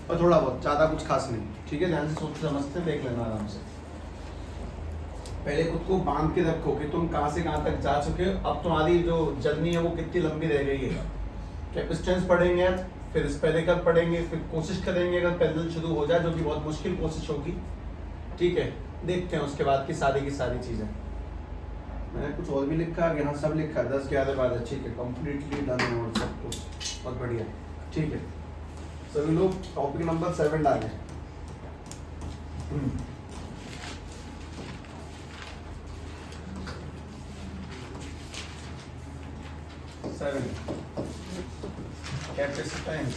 और थोड़ा बहुत, ज़्यादा कुछ खास नहीं। ठीक है, ध्यान से सोच समझते देख लेना आराम से। पहले खुद को बांध के रखो कि तुम कहाँ से कहाँ तक जा चुके हो, अब तुम्हारी जो जर्नी है वो कितनी लंबी रह गई है। कैपेसिटेंस पढ़ेंगे आज, फिर स्पेरिकल पढ़ेंगे, फिर कोशिश करेंगे अगर पैरेलल शुरू हो जाए, जो कि बहुत मुश्किल कोशिश होगी। ठीक है, देखते हैं उसके बाद की सारी चीज़ें। मैंने कुछ और भी लिखा है, यहाँ सब लिखा है 10-11-12। ठीक है, कम्प्लीटली डन है और सब कुछ बहुत बढ़िया। ठीक है, सभी लोग टॉपिक नंबर 7 डालें। कैपेसिटेंस,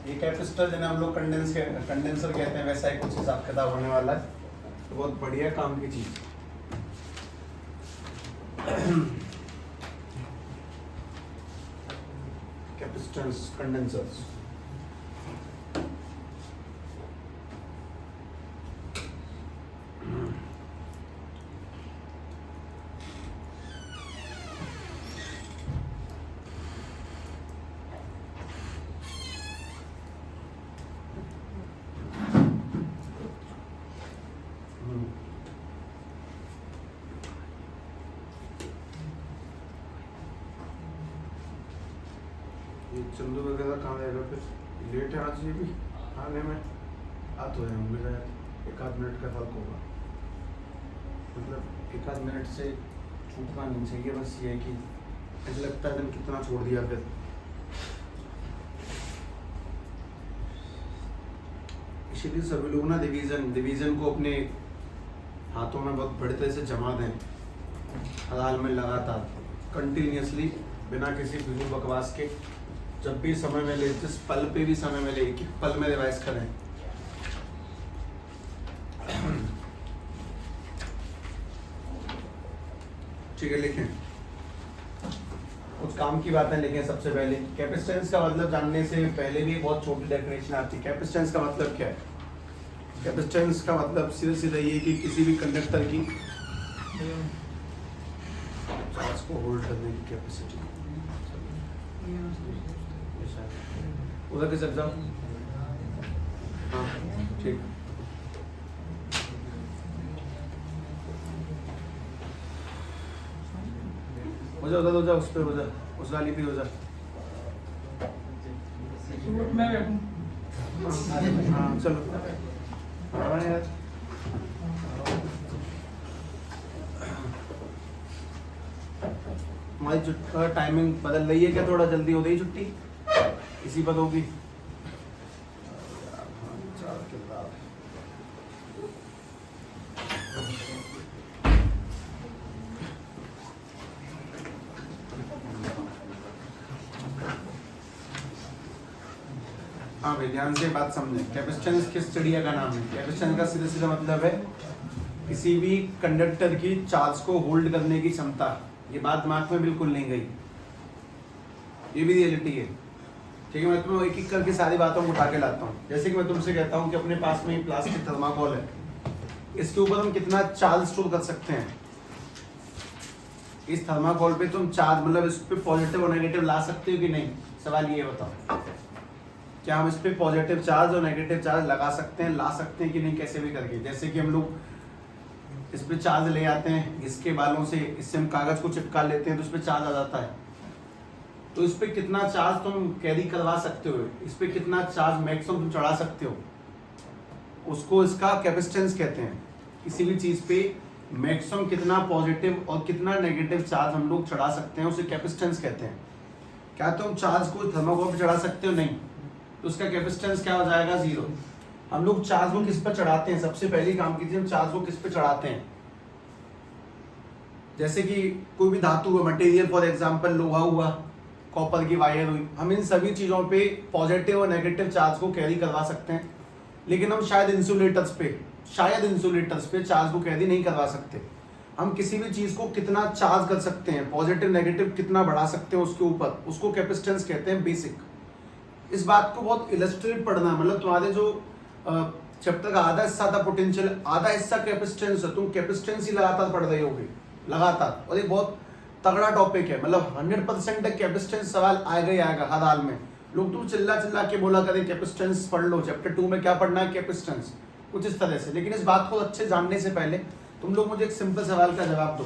ये कैपेसिटर जिन्हें हम लोग कंडेंसर कहते हैं, वैसा ही कुछ हिसाब किताब होने वाला है। तो बहुत बढ़िया काम की चीज। Capacitance, condensers. चंदू वगैरह कहाँ रहेगा फिर? लेट है आज ये भी आने में। आ तो है होंगे शायद, 1-8 मिनट का फर्क होगा। मतलब 1-8 मिनट से छूटना नहीं चाहिए, बस ये है कि ऐसा लगता है दिन कितना छोड़ दिया फिर। इसीलिए सभी लोग ना डिवीजन को अपने हाथों में बहुत बड़े तरह से जमा दें, हर हाल में लगातार कंटिन्यूसली, बिना किसी फिजूल बकवास के। जब भी समय मिले, जिस पल पे भी समय मिले, एक पल में रिवाइज करें। ठीक है, लिखें कुछ काम की बातें लिखें। सबसे पहले कैपेसिटेंस का मतलब जानने से पहले भी बहुत छोटी डेफिनेशन आती है। कैपेसिटेंस का मतलब क्या है? कैपेसिटेंस का मतलब सीधे ये कि किसी भी कंडक्टर की चार्ज को होल्ड करने की कैपेसिटी। उधर के जाओ। हाँ ठीक, हो जा उस पे, हो जा उस वाली पे, हो जा। मैं बैठूं? हाँ चलो। हाँ यार, हमारी टाइमिंग बदल रही है क्या? थोड़ा जल्दी हो गई छुट्टी, इसी पर होगी। हाँ भाई, ध्यान से बात समझें। कैपेसिटेंस किस चिड़िया का नाम है? कैपेसिटेंस का सीधा सीधा मतलब है किसी भी कंडक्टर की चार्ज को होल्ड करने की क्षमता। ये बात दिमाग में बिल्कुल नहीं गई, ये भी रियलिटी है। ठीक है, मैं तुम्हें एक एक करके सारी बातों को उठा के लाता हूँ। जैसे कि मैं तुमसे कहता हूँ कि अपने पास में प्लास्टिक थर्माकोल है, इसके ऊपर हम कितना चार्ज स्टोर कर सकते हैं? इस थर्माकोल पे तुम चार्ज, मतलब इस पे पॉजिटिव और नेगेटिव ला सकते हो कि नहीं? सवाल ये बताओ, क्या हम इस पे पॉजिटिव चार्ज और नेगेटिव चार्ज लगा सकते हैं, ला सकते हैं कि नहीं? कैसे भी करके। जैसे कि हम लोग इस पे चार्ज ले आते हैं इसके बालों से, इससे हम कागज को चिपका लेते हैं तो इस पे चार्ज आ जाता है। तो इस पे कितना चार्ज तुम कैरी करवा सकते हो, इस पे कितना चार्ज मैक्सिमम तुम चढ़ा सकते हो, उसको इसका कैपेसिटेंस कहते हैं। किसी भी चीज पे मैक्सिमम कितना पॉजिटिव और कितना नेगेटिव चार्ज हम लोग चढ़ा सकते हैं, उसे कैपेसिटेंस कहते हैं। क्या तुम चार्ज को थर्माकोल पे चढ़ा सकते हो? नहीं, तो उसका कैपेसिटेंस क्या हो जाएगा? 0। हम लोग चार्ज को किस पर चढ़ाते हैं? सबसे पहले काम कीजिए, हम चार्ज को किस पे चढ़ाते हैं? जैसे कि कोई भी धातु हुआ, मटेरियल, फॉर एग्जांपल लोहा हुआ, कॉपर की वायर हुई, हम इन सभी चीजों पे पॉजिटिव और नेगेटिव चार्ज को कैरी करवा सकते हैं। लेकिन हम शायद इंसुलेटर्स पे चार्ज को कैरी नहीं करवा सकते। हम किसी भी चीज को कितना चार्ज कर सकते हैं, पॉजिटिव नेगेटिव कितना बढ़ा सकते हैं उसके ऊपर, उसको कैपेसिटेंस कहते हैं, बेसिक। इस बात को बहुत इलस्ट्रेट पढ़ना है। मतलब तुम्हारे जो चैप्टर का आधा हिस्सा था पोटेंशियल, आधा हिस्सा कैपेसिटेंस है। तुम कैपेसिटेंस ही लगातार पढ़ रहे होगे लगातार, और ये बहुत तगड़ा टॉपिक है। मतलब 100% कैपेसिटेंस सवाल आएगा ही आएगा हर हाल में। लोग तुम चिल्ला चिल्ला के बोला करें कैपेसिटेंस पढ़ लो, चैप्टर 2 में क्या पढ़ना है, कैपेसिटेंस, कुछ इस तरह से। लेकिन इस बात को अच्छे जानने से पहले तुम लोग मुझे एक सिंपल सवाल का जवाब दो।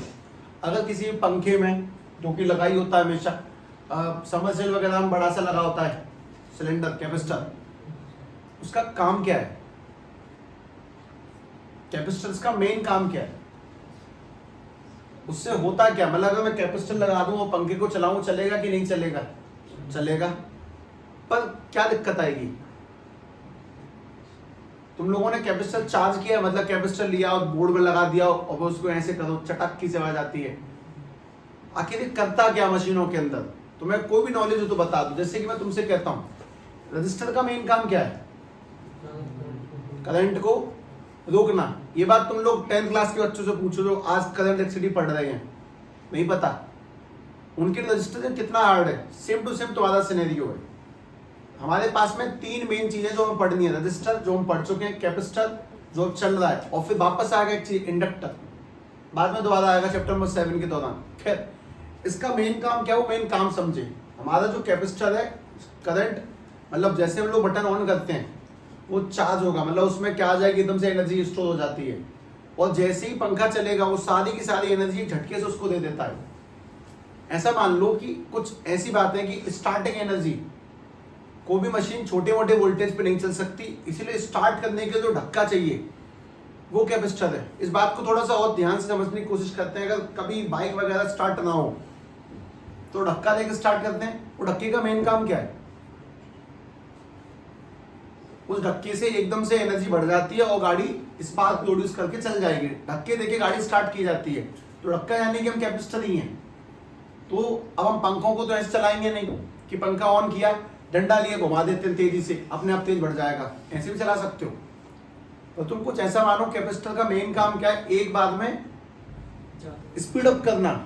अगर किसी भी पंखे में, जो कि लगाई होता है हमेशा, समरसेल वगैरह में बड़ा सा लगा होता है सिलेंडर, कैपेसिटर, उसका काम क्या है? कैपेसिटेंस का मेन काम क्या है? उससे होता क्या? मतलब अगर मैं कैपेसिटर लगा दूं और पंखे को चलाऊं, चलेगा कि नहीं चलेगा? चलेगा। पर क्या दिक्कत आएगी? तुम लोगों ने कैपेसिटर चार्ज किया, मतलब कैपेसिटर लिया और बोर्ड में लगा दिया और उसको ऐसे करो, चटक की से आवाज आती है। आखिर करता क्या मशीनों के अंदर? तुम्हें कोई भी नॉलेज हो तो बता दो। जैसे कि मैं तुमसे कहता हूं, रजिस्टर का मेन काम क्या है? करंट को रोकना। ये बात तुम लोग 10th क्लास के बच्चों से पूछो जो आज करंट इलेक्ट्रिसिटी पढ़ रहे हैं, नहीं पता। उनके रजिस्टर कितना हार्ड है, सेम टू सेम तुम्हारा सिनेरियो है। हमारे पास में 3 मेन चीजें जो हमें पढ़नी है। रजिस्टर जो हम पढ़ चुके हैं, कैपेसिटर जो चल रहा है, और फिर वापस आ गया एक चीज, इंडक्टर, बाद में दोबारा आएगा चैप्टर नंबर 7 के दौरान। खैर, इसका मेन काम क्या हो, मेन काम समझे। हमारा जो कैपेसिटर है, करंट मतलब जैसे हम लोग बटन ऑन करते हैं वो चार्ज होगा, मतलब उसमें क्या आ जाएगी, एकदम से एनर्जी स्टोर हो जाती है। और जैसे ही पंखा चलेगा वो सारी की सारी एनर्जी झटके से उसको दे देता है। ऐसा मान लो कि कुछ ऐसी बात है कि स्टार्टिंग एनर्जी, कोई भी मशीन छोटे मोटे वोल्टेज पे नहीं चल सकती, इसीलिए स्टार्ट करने के लिए जो धक्का चाहिए वो कैपेसिटर है। इस बात को थोड़ा सा और ध्यान से समझने की कोशिश करते हैं। अगर कभी बाइक वगैरह स्टार्ट ना हो तो धक्का देकर स्टार्ट करते हैं, वो धक्के का मेन काम क्या है? उस धक्के से एकदम से एनर्जी बढ़ जाती है और गाड़ी स्पार्क प्रोड्यूस करके चल जाएगी। धक्के देके गाड़ी स्टार्ट की जाती है, तो धक्का यानी कि हम कैपेसिटर ही हैं। तो अब हम पंखों को तो ऐसे चलाएंगे नहीं कि पंखा ऑन किया, डंडा लिए घुमा देते हैं तेजी से, अपने आप तेज बढ़ जाएगा, ऐसे भी चला सकते हो। तो तुम कुछ ऐसा मानो, कैपेसिटर का मेन काम क्या है? एक बार में स्पीड अप करना,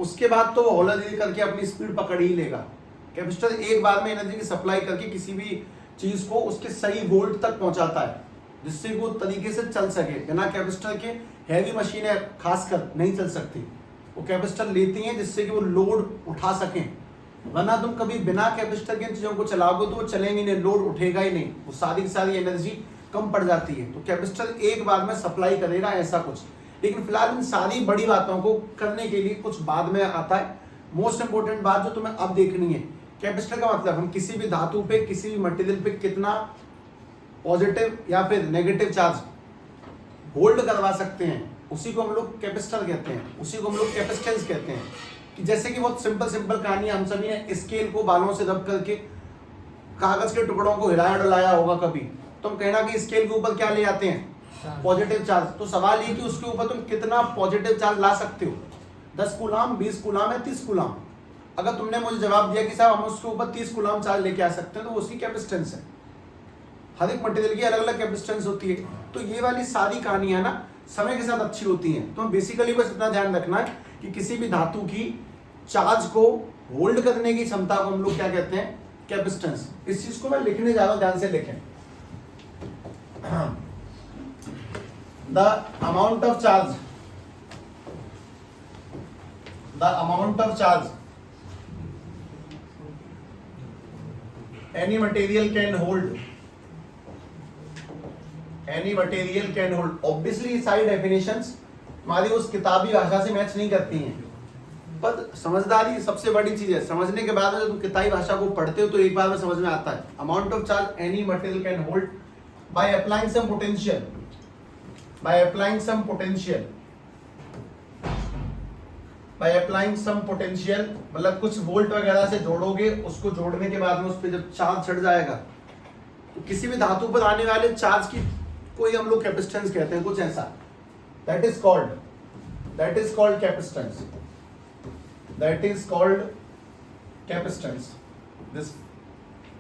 उसके बाद तो वो हौला धीरे करके अपनी स्पीड पकड़ ही लेगा। कैपेसिटर एक बार में एनर्जी की सप्लाई करके किसी भी चीज को उसके सही वोल्ट तक पहुंचाता है, जिससे वो तरीके से चल सके। बिना कैपेसिटर के हैवी मशीनें खासकर नहीं चल सकती, वो कैपेसिटर लेती हैं जिससे कि वो लोड उठा सकें। वरना तुम कभी बिना कैपेसिटर के चीजों को चलाओगे तो वो चलेंगे नहीं, लोड उठेगा ही नहीं, वो सारी की सारी एनर्जी कम पड़ जाती है। तो कैपेसिटर एक बार में सप्लाई करेगा, ऐसा कुछ। लेकिन फिलहाल इन सारी बड़ी बातों को करने के लिए कुछ बाद में आता है। मोस्ट इंपोर्टेंट बात जो तुम्हें अब देखनी है, कैपेसिटर का मतलब हम किसी भी धातु पे, किसी भी मटेरियल पे कितना पॉजिटिव या फिर नेगेटिव चार्ज होल्ड करवा सकते हैं, उसी को हम लोग कैपेसिटर कहते हैं, उसी को हम लोग कैपेसिटेंस कहते हैं। कि जैसे कि बहुत सिंपल कहानी, हम सभी ने स्केल को बालों से रब करके कागज के टुकड़ों को हिलाया डुलाया होगा कभी। तुम कहना कि स्केल के ऊपर क्या ले आते हैं? Positive charge. तो सवाल ये कि उसके ऊपर तुम कितना पॉजिटिव चार्ज ला सकते हो? 10 कूलाम, 20 कूलाम या 30 कूलाम? अगर तुमने मुझे जवाब दिया कि साहब हम उसके ऊपर 30 कूलाम चार्ज लेके आ सकते हैं, तो उसकी कैपेसिटेंस है। हर एक मटेरियल की अलग अलग कैपेसिटेंस होती है। तो ये वाली सारी कहानियां ना समय के साथ अच्छी होती हैं। तो बेसिकली बस इतना ध्यान रखना है कि किसी भी धातु की चार्ज को होल्ड करने की क्षमता को हम लोग क्या कहते हैं? कैपेसिटेंस। इस चीज को मैं लिखने जा रहा हूं, ध्यान से लिखें। The amount of charge, the amount of charge any material can hold, any material can hold। obviously सारी definitions हमारी उस किताबी भाषा से मैच नहीं करती हैं, पर समझदारी सबसे बड़ी चीज है। समझने के बाद जब तुम किताबी भाषा को पढ़ते हो तो एक बार में समझ में आता है। Amount of charge any material can hold by applying some potential, by applying some potential, by applying some potential, मतलब कुछ वोल्ट वगैरह से जोड़ोगे, उसको जोड़ने के बाद में उस पर जब चार्ज चढ़ जाएगा तो किसी भी धातु पर आने वाले चार्ज की कोई हम लोग कैपेसिटेंस कहते हैं, कुछ ऐसा। That is called capacitance, that is called capacitance. This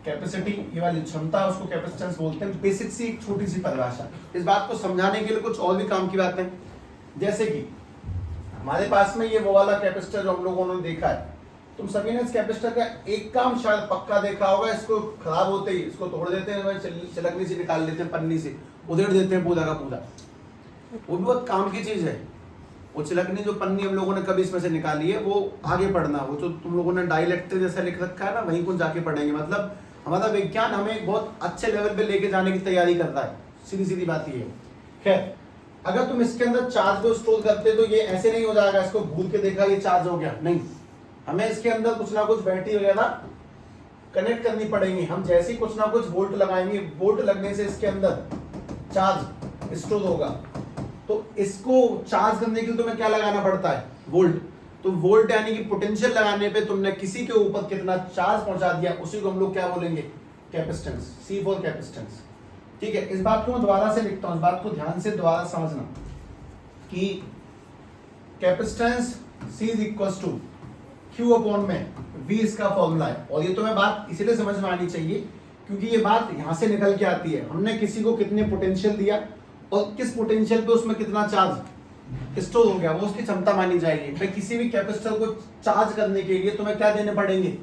capacity, ये वाली क्षमता, उसको कैपेसिटेंस बोलते हैं। बेसिक सी एक छोटी सी परिभाषा। इस बात को समझाने के लिए कुछ और भी काम की बातें, जैसे कि हमारे पास में ये वो वाला कैपेसिटर जो हम लोगों ने देखा है, तुम सभी ने इस कैपेसिटर का एक काम शायद पक्का देखा होगा, इसको खराब होते ही इसको तोड़ देते हैं, चिलकनी से निकाल लेते हैं, पन्नी से उधेड़ देते हैं पूरा का पूरा। वो भी बहुत काम की चीज है। वो चिलकनी जो पन्नी हम लोगों ने कभी इसमें से निकाली है, वो आगे पढ़ना, वो जो तुम लोगों ने डाइलेक्ट्रिक जैसा लिख रखा है ना, वहीं को जाके पढ़ेंगे। मतलब हमारा विज्ञान हमें एक बहुत अच्छे लेवल पे लेके जाने की तैयारी करता है, सीधी सीधी बात ये है। खैर, अगर तुम इसके अंदर चार्ज को स्टोर करते तो ये ऐसे नहीं हो जाएगा, इसको भूल के देखा ये चार्ज हो गया, नहीं, हमें इसके अंदर कुछ ना कुछ बैटरी वगैरह कनेक्ट करनी पड़ेगी। हम जैसे ही कुछ ना कुछ वोल्ट लगाएंगे, वोल्ट लगने से इसके अंदर चार्ज स्टोर होगा। तो इसको चार्ज करने के लिए तुम्हें क्या लगाना पड़ता है? वोल्ट। तो वोल्ट यानी कि पोटेंशियल लगाने पे तुमने किसी के ऊपर कितना चार्ज पहुंचा दिया, उसी को हम लोग क्या बोलेंगे? कैपेसिटेंस। C for capacitance. ठीक है, इस बात को मैं दोबारा से लिखता हूं, इस बात को ध्यान से दोबारा समझना कि capacitance C is equal to Q upon में V इसका फॉर्मूला है। और ये तो मैं बात इसीलिए समझ में आनी चाहिए क्योंकि ये बात यहां से निकल के आती है। हमने किसी को कितने पोटेंशियल दिया और किस पोटेंशियल पे उसमें कितना चार्ज स्टोर हो गया, वो उसकी क्षमता मानी जाएगी। भाई किसी भी कैपेसिटर को चार्ज करने के लिए तुम्हें क्या देने पड़ेंगे?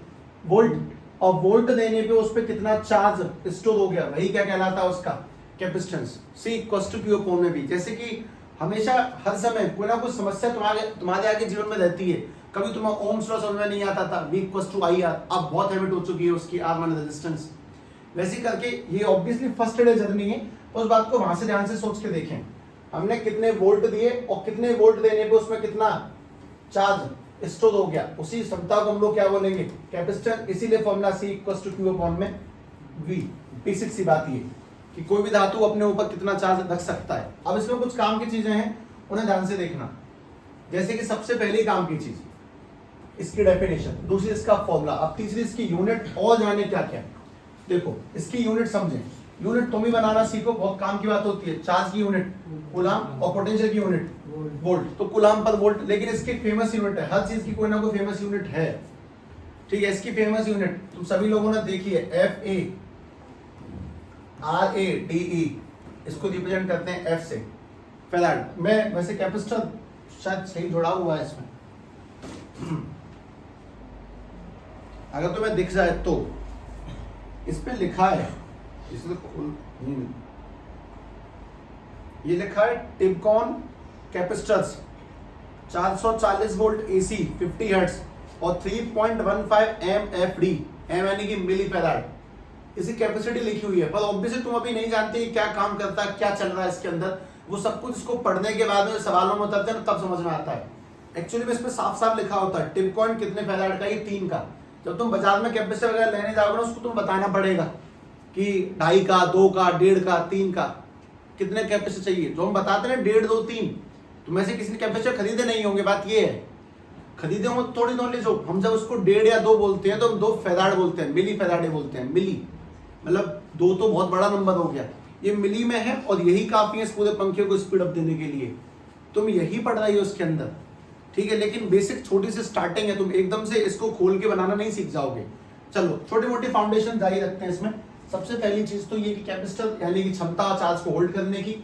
वोल्ट। और वोल्ट देने पे उस पे कितना चार्ज स्टोर हो गया, वही क्या कहलाता है? उसका capacitance. C equal to Q upon में V। जैसे कि हमेशा हर समय कोई ना कोई समस्या तुम्हारे आगे जीवन में रहती है। कभी तुम्हें ओम्स लॉ समझ में नहीं आता था, V इक्वल टू IR, अब बहुत हैबिट हो चुकी है उसकी, R माने रेजिस्टेंस। वैसे करके ये ऑब्वियसली फर्स्ट डे जर्नी है, उस बात को वहां से ध्यान से सोच के देखें। हमने कितने वोल्ट दिए और कितने वोल्ट देने पे उसमें कितना चार्ज स्टोर हो गया, उसी क्षमता को हम लोग क्या बोलेंगे? कैपेसिटर। इसीलिए formula C equal to Q upon में V। बेसिक सी बात ये कि कोई भी धातु अपने ऊपर कितना चार्ज रख सकता है। अब इसमें कुछ काम की चीजें हैं, उन्हें ध्यान से देखना। जैसे कि सबसे पहली काम की चीज इसकी डेफिनेशन, दूसरी इसका फॉर्मूला, अब तीसरी इसकी यूनिट, और जाने क्या क्या। देखो इसकी यूनिट समझें, यूनिट तुम ही बनाना सीखो, बहुत काम की बात होती है। चार्ज की यूनिट कूलाम और पोटेंशियल की यूनिट वोल्ट। तो कूलाम पर वोल्ट, लेकिन इसकी फेमस यूनिट है, हर चीज की कोई ना कोई फेमस यूनिट है। ठीक है, इसकी फेमस यूनिट तुम सभी लोगों ने देखी है, FARADE, इसको रिप्रेजेंट करते हैं F से, फैराड। मैं वैसे कैपेसिटर शायद सही जुड़ा हुआ है इसमें, अगर तुम्हें दिख जाए तो इस पे लिखा है, ये लिखा है टिपकॉन कैपेसिटर्स 440 वोल्ट AC 50 हर्ट्ज और 3.15 MFD, M यानी कि मिली फैराड। इसी कैपेसिटी लिखी हुई है, पर ऑब्वियसली तुम अभी नहीं जानते क्या काम करता है, क्या चल रहा है इसके अंदर। वो सब कुछ इसको पढ़ने के बाद में सवालों में उतरते हैं तब समझ में आता है। एक्चुअली में इस पे साफ साफ लिखा होता है टिपकॉन कितने फैराड का, ये 3 का। जब तुम बाजार में कैपेसिटर वगैरह लेने जाओगे ना, उसको तुम बताना पड़ेगा कि 2.5 का, 2 का, 1.5 का, 3 का, कितने कैपेसिटर चाहिए। जो हम बताते हैं 1.5, 2, 3, तुम ऐसे किसी ने कैपेसिटर खरीदे नहीं होंगे, बात ये है। खरीदे हो थोड़ी नॉलेज हो। हम जब उसको 1.5 या 2 बोलते हैं तो हम 2 फैराड बोलते हैं, मिली फैराडे बोलते हैं। मिली मतलब 2 तो बहुत बड़ा नंबर हो गया, ये मिली में है और यही काफी है इस पूरे पंखे को स्पीड अप देने के लिए। तुम यही पढ़ रही हो उसके अंदर, ठीक है, लेकिन बेसिक छोटी सी स्टार्टिंग है, तुम एकदम से इसको खोल के बनाना नहीं सीख जाओगे। चलो छोटी मोटी फाउंडेशन जारी रखते हैं इसमें। सबसे पहली चीज तो ये कि कैपेसिटर यानी कि क्षमता चार्ज को होल्ड करने की,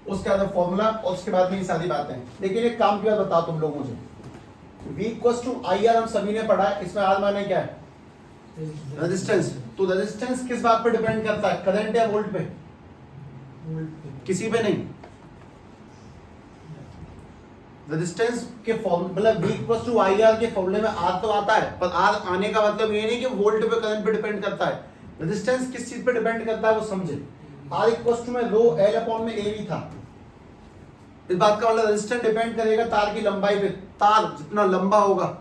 उसके बाद फॉर्मूला और उसके बाद में ये सारी बातें। लेकिन एक काम की बात बताओ तुम लोगों से, V इक्वल्स टू IR हम सभी ने पढ़ा है, इसमें R माने क्या है? रेजिस्टेंस। तो रेजिस्टेंस किस बात पे डिपेंड करता है? करंट या वोल्ट पे? किसी पे नहीं। रेजिस्टेंस के मतलब V इक्वल्स टू IR के फॉर्मूले में R तो आता है, पर R आने का मतलब ये नहीं कि वोल्ट पे करंट पे डिपेंड करता है। रेजिस्टेंस किस चीज पे डिपेंड करता है वो समझे। R इक्वल्स टू में रो L अपॉन में AV था। इस बात का मतलब रेजिस्टेंस डिपेंड करेगा तार की लंबाई पे। तार जितना लंबा होगा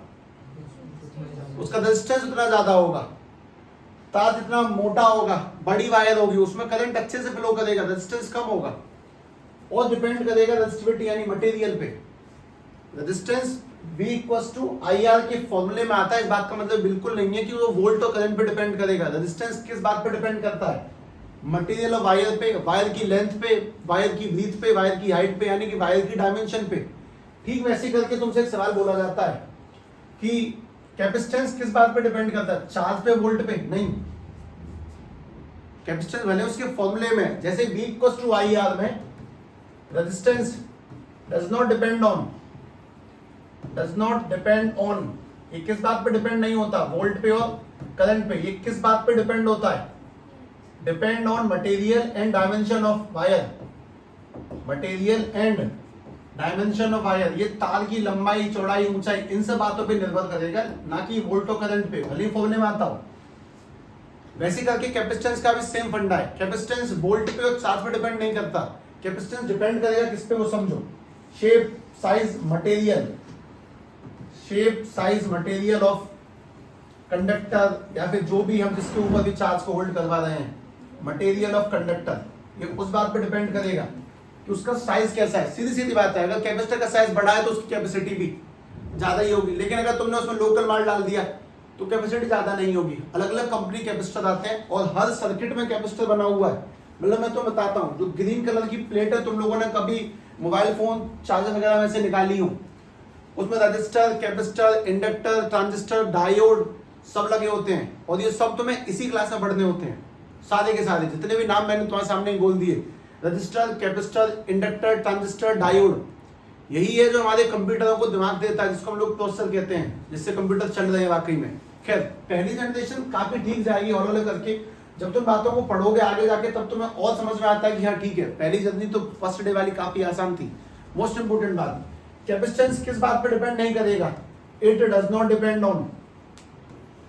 उसका रेजिस्टेंस उतना ज्यादा होगा। तार जितना मोटा होगा, बड़ी वायर होगी, उसमें करंट अच्छे से फ्लो करेगा, रेजिस्टेंस कम होगा। और डिपेंड करेगा रेजिस्टिविटी यानी मटेरियल पे। Resistance V equals to IR के फॉर्मूले में आता है। इस बात का मतलब बिल्कुल नहीं है कि वो वोल्ट और करंट पे डिपेंड करेगा। रेजिस्टेंस किस बात पे डिपेंड करता है? मटेरियल और वायर पे, वायर की लेंथ पे, वायर की ब्रीथ पे, वायर की हाइट पे, यानी कि वायर की डायमेंशन पे। ठीक वैसे करके तुमसे एक सवाल बोला जाता है कि कैपेसिटेंस किस बात पे डिपेंड करता है? चार्ज पे, वोल्ट पे? नहीं। कैपेसिटेंस भले उसके फॉर्मूले में, जैसे V इक्वल्स टू IR में resistance does not depend on, ये किस बात पे डिपेंड नहीं होता? वोल्ट पे और करंट पे। ये किस बात पे डिपेंड होता है? Depend on material and dimension of wire. Material and dimension of wire, ये तार की लंबाई, चौड़ाई, ऊंचाई, इन सब बातों पे निर्भर करेगा, ना कि वोल्ट और करंट पे। भले फॉर्मूले में आता हो। वैसे करके कैपेसिटेंस का भी सेम फंडा है। कैपेसिटेंस वोल्ट पे और चार्ज पे डिपेंड नहीं करता, कैपेसिटेंस डिपेंड करेगा किस पे, वो समझो, shape size material, shape size material of conductor, या फिर जो भी हम जिसके ऊपर भी चार्ज को होल्ड करवा रहे हैं, मटेरियल ऑफ कंडक्टर, ये उस बात पे डिपेंड करेगा कि उसका साइज कैसा है। सीधी सीधी बात है, अगर कैपेसिटर का साइज बड़ा है तो उसकी कैपेसिटी भी ज्यादा ही होगी, लेकिन अगर तुमने उसमें लोकल माल डाल दिया तो कैपेसिटी ज्यादा नहीं होगी। अलग अलग कंपनी कैपेसिटर आते हैं और हर सर्किट में कैपेसिटर बना हुआ है। मतलब मैं तो बताता हूँ, जो ग्रीन कलर की प्लेट है तुम लोगों ने कभी मोबाइल फोन चार्जर वगैरह में से निकाली हो, उसमें register, capacitor, inductor, transistor, diode सब लगे होते हैं, और ये सब तुम्हें इसी क्लास में पढ़ने होते हैं। सारे के सारे जितने भी नाम मैंने तुम्हारे सामने बोल दिए, register, capacitor, inductor, transistor, diode, यही है जो हमारे कंप्यूटरों को दिमाग देता है, जिसको हम लोग प्रोसेसर कहते हैं, जिससे कंप्यूटर चल रहे हैं वाकई में। खैर, पहली जनरेशन काफी ठीक जाएगी हौले हौले करके, जब तुम बातों को पढ़ोगे आगे जाके तब तुम्हें और समझ में आता है कि हाँ ठीक है, पहली जर्नी तो फर्स्ट डे वाली काफी आसान थी। मोस्ट इंपोर्टेंट बात, कैपेसिटेंस किस बात पे डिपेंड नहीं करेगा, it does not depend on,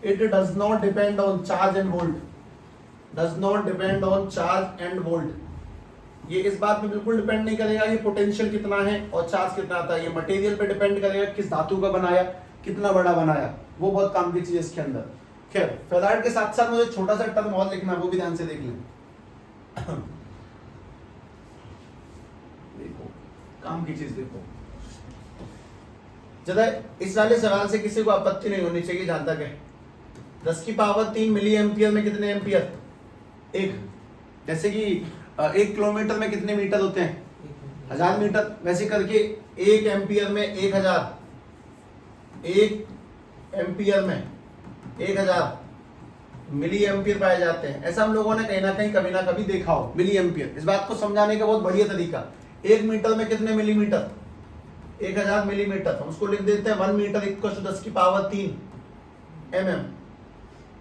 it does not depend on charge and volt, does not depend on charge and volt. ये इस बात पे बिल्कुल डिपेंड नहीं करेगा ये पोटेंशियल कितना है और चार्ज कितना आता है, ये मटेरियल पे डिपेंड करेगा, किस धातु का बनाया, कितना बड़ा बनाया, वो बहुत काम की चीज है इसके अंदर। खैर, फेराड के साथ साथ मुझे छोटा सा टर्म और लिखना, वो भी ध्यान से देख लें। देखो, काम की चीज देखो जरा, इस वाले सवाल से किसी को आपत्ति नहीं होनी चाहिए जहां तक है। 10 की पावर 3 मिली एम्पियर में कितने एम्पियर? एक। जैसे कि 1 किलोमीटर में कितने मीटर होते हैं? 1000 मीटर। वैसे करके 1 एम्पियर में 1000, 1 एम्पियर में 1000 मिली एम्पियर पाए जाते हैं। ऐसा हम लोगों ने कहीं ना कहीं कभी ना कभी देखा हो, मिली एम्पियर। इस बात को समझाने का बहुत बढ़िया तरीका, 1 मीटर में कितने मिलीमीटर? 1000 मिलीमीटर। हम उसको लिख देते हैं 1 मीटर इक्वल टू 10 की पावर 3 mm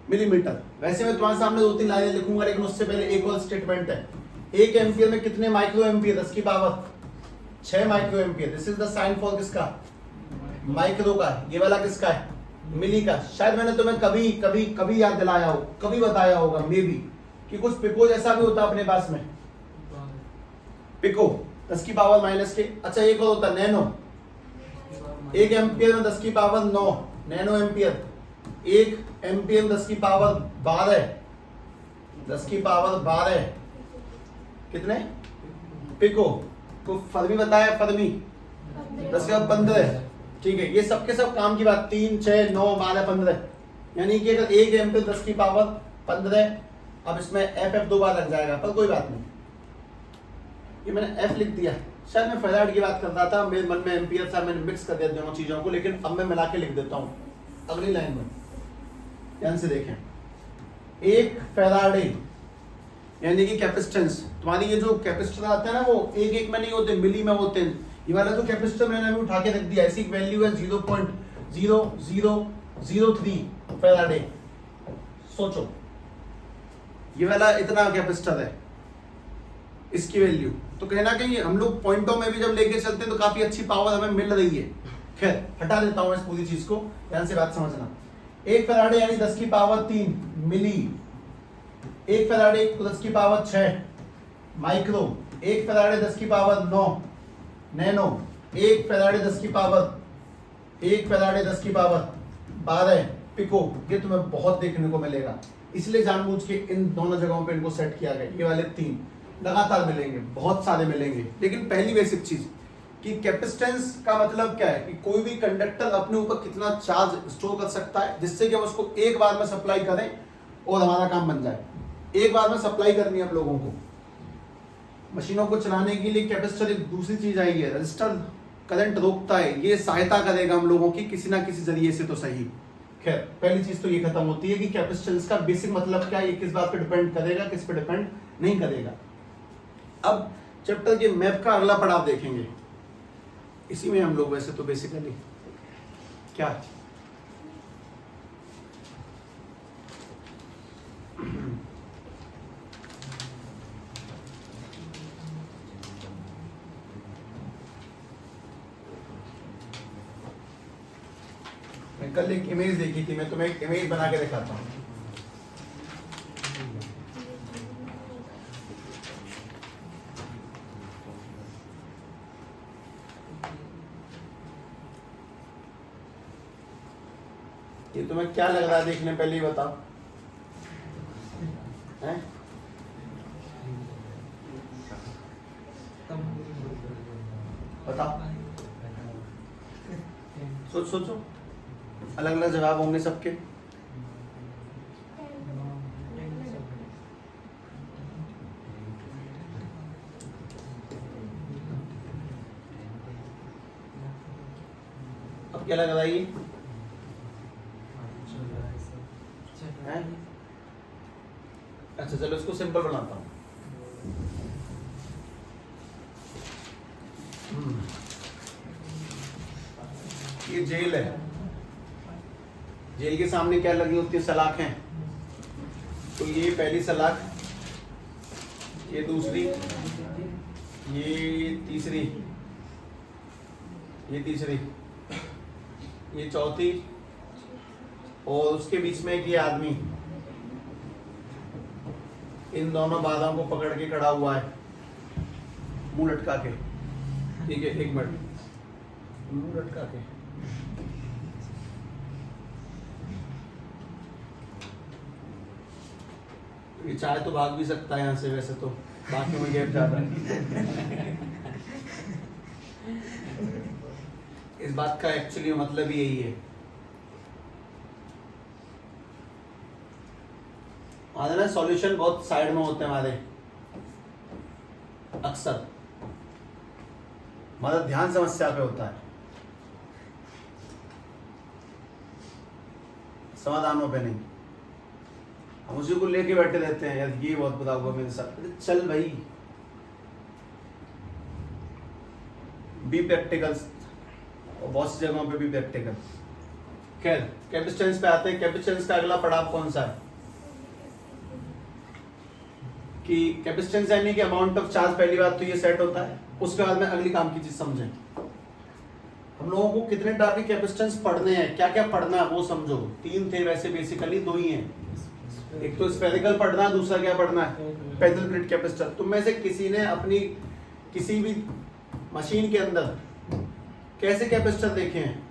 मिलीमीटर। वैसे मैं तुम्हारे सामने 2-3 लाइनें लिखूंगा, लेकिन उससे पहले एक और स्टेटमेंट है, 1 एम्पियर में कितने माइक्रो एम्पियर? 10 की power 6 micro ampere. This is the sign for किसका? माइक्रो का। ये वाला किसका है? मिली का। शायद मैंने तुम्हें कभी कभी कभी याद दिलाया हो, कभी बताया होगा मे बी, कि कुछ पिको जैसा भी होता अपने पास में, पिको 10 की पावर माइनस के। अच्छा, एक और होता नैनो, 1 एम्पियर में 10 की पावर 9 नैनो एम्पियर। 1 एम्पियर में 10 की पावर 12, 10 की पावर 12 कितने पिको को फर्मी बताया, फर्मी 10 की पावर 15। ठीक है, ये सबके सब काम की बात, 3, 6, 9, 12, 15, यानी कि अगर 1 एम्पियर 10 की पावर 15, अब इसमें एफ 2 बार लग जाएगा, पर कोई बात नहीं, ये मैंने एफ लिख दिया। शायद मैं फैराड की बात कर रहा था, मेरे मन में एम्पियर था, मैंने मिक्स कर दिया दोनों चीजों को, लेकिन अब मैं मिला के लिख देता हूं अगली लाइन में। ध्यान से देखें, 1 फैराडे यानी कि कैपेसिटेंस, तुम्हारी ये जो कैपेसिटर आता है ना, वो 1-1 में नहीं होते, मिली में होते हैं। ये वाला जो कैपेसिटर मैंने अभी उठा के रख दिया, ऐसी वैल्यू है 0.0003 फैराडे। सोचो, ये वाला इतना कैपेसिटर है, इसकी वैल्यू तो कहीं ना कहीं हम लोग पॉइंटों में भी जब लेके चलते हैं तो काफी अच्छी पावर हमें मिल रही है। खैर, हटा देता हूं इस पूरी चीज को, ध्यान से बात समझना। 1 फैराडे यानी 10 की पावर 3 मिली, 1 फैराडे 10 की पावर 6 माइक्रो, 1 फैराडे 10 की पावर 9 नैनो, 1 फैराडे 10 की पावर 12 पिको। ये तुम्हें बहुत देखने को मिलेगा, इसलिए जानबूझ के इन दोनों जगहों पे इनको सेट किया गया। ये वाले 3 लगातार मिलेंगे, बहुत सारे मिलेंगे। लेकिन पहली बेसिक चीज कि कैपेसिटेंस का मतलब क्या है, कि कोई भी कंडक्टर अपने ऊपर कितना चार्ज स्टोर कर सकता है, जिससे कि हम उसको एक बार में सप्लाई करें और हमारा काम बन जाए। एक बार में सप्लाई करनी है आप लोगों को। मशीनों को चलाने के लिए कैपेसिटर एक दूसरी चीज आई है, रजिस्टर करंट रोकता है, ये सहायता करेगा हम लोगों की किसी ना किसी जरिए से तो सही। खैर, पहली चीज तो ये खत्म होती है कि कैपेसिटेंस का बेसिक मतलब क्या है, ये किस बात पे डिपेंड करेगा, किस पे डिपेंड नहीं करेगा। अब चैप्टर के मैप का अगला पड़ाव देखेंगे, इसी में हम लोग वैसे तो बेसिकली क्या मैं कल एक इमेज देखी थी, मैं तुम्हें एक इमेज बना के दिखाता हूँ। ये तुम्हें क्या लग रहा है देखने, पहले ही बताओ हैं? बताओ, सोचो, अलग अलग जवाब होंगे सबके। अब क्या लग रहा है ये हैं? अच्छा चलो इसको सिंपल बनाता हूँ। ये जेल है, जेल के सामने क्या लगी होती है? सलाखें। तो ये पहली सलाख, ये दूसरी, ये तीसरी, ये चौथी, और उसके बीच में एक ये आदमी इन दोनों बाधाओं को पकड़ के खड़ा हुआ है, मुंह लटका के। ठीक है, एक मिनट, मुंह लटका के। ये चाहे तो भाग भी सकता है यहाँ से, वैसे तो बाकी में गैप ज्यादा है। इस बात का एक्चुअली मतलब ही यही है। हमारे ना सॉल्यूशन बहुत साइड में होते हैं हमारे, अक्सर हमारा ध्यान समस्या पे होता है, समाधानों पे नहीं। हम उसी को लेके बैठे रहते हैं, यार ये बहुत बुरा हुआ मेरे साथ। चल भाई, बी प्रैक्टिकल, और बहुत सी जगहों पे भी प्रैक्टिकल। खैर, कैपेसिटेंस पे आते हैं। कैपेसिटेंस का अगला पड़ाव कौन सा है? कि कैपेसिटेंस यानी कि अमाउंट ऑफ चार्ज। पहली बात तो ये सेट होता है, उसके बाद में अगली काम की चीज समझें। हम लोगों को कितने टाइप के कैपेसिटेंस पढ़ने हैं, क्या क्या पढ़ना है वो समझो। 3 थे वैसे, बेसिकली 2 ही हैं। एक तो स्फेरिकल पढ़ना है, दूसरा क्या पढ़ना है? Parallel plate capacitor. तुम में से किसी ने अपनी किसी भी मशीन के अंदर कैसे कैपेसिटर देखे हैं?